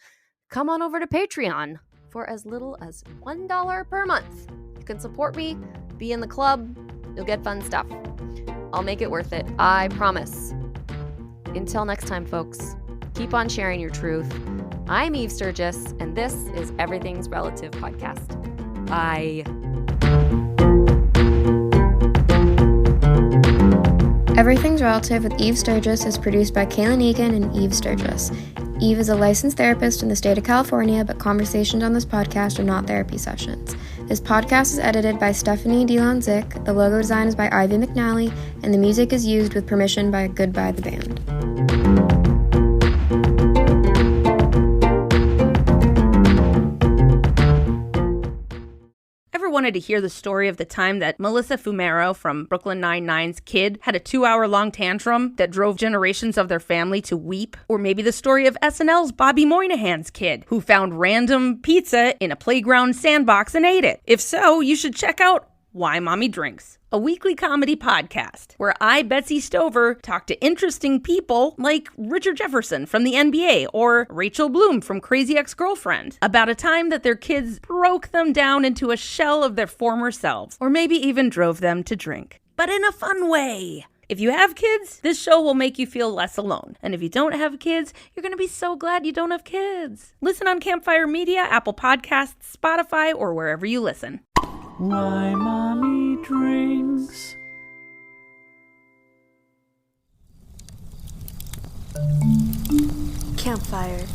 come on over to Patreon for as little as $1 per month. You can support me, be in the club, you'll get fun stuff. I'll make it worth it, I promise. Until next time, folks, keep on sharing your truth. I'm Eve Sturgis, and this is Everything's Relative Podcast. Bye. Everything's Relative with Eve Sturgis is produced by Kaylin Egan and Eve Sturgis. Eve is a licensed therapist in the state of California, but conversations on this podcast are not therapy sessions. This podcast is edited by Stephanie DeLon-Zick, the logo design is by Ivy McNally, and the music is used with permission by Goodbye the Band. Wanted to hear the story of the time that Melissa Fumero from Brooklyn Nine-Nine's kid had a 2-hour-long tantrum that drove generations of their family to weep? Or maybe the story of SNL's Bobby Moynihan's kid who found random pizza in a playground sandbox and ate it? If so, you should check out Why Mommy Drinks, a weekly comedy podcast where I, Betsy Stover, talk to interesting people like Richard Jefferson from the NBA or Rachel Bloom from Crazy Ex-Girlfriend about a time that their kids broke them down into a shell of their former selves, or maybe even drove them to drink, but in a fun way. If you have kids, this show will make you feel less alone. And if you don't have kids, you're going to be so glad you don't have kids. Listen on Campfire Media, Apple Podcasts, Spotify, or wherever you listen. Why Mommy Drinks. Campfire.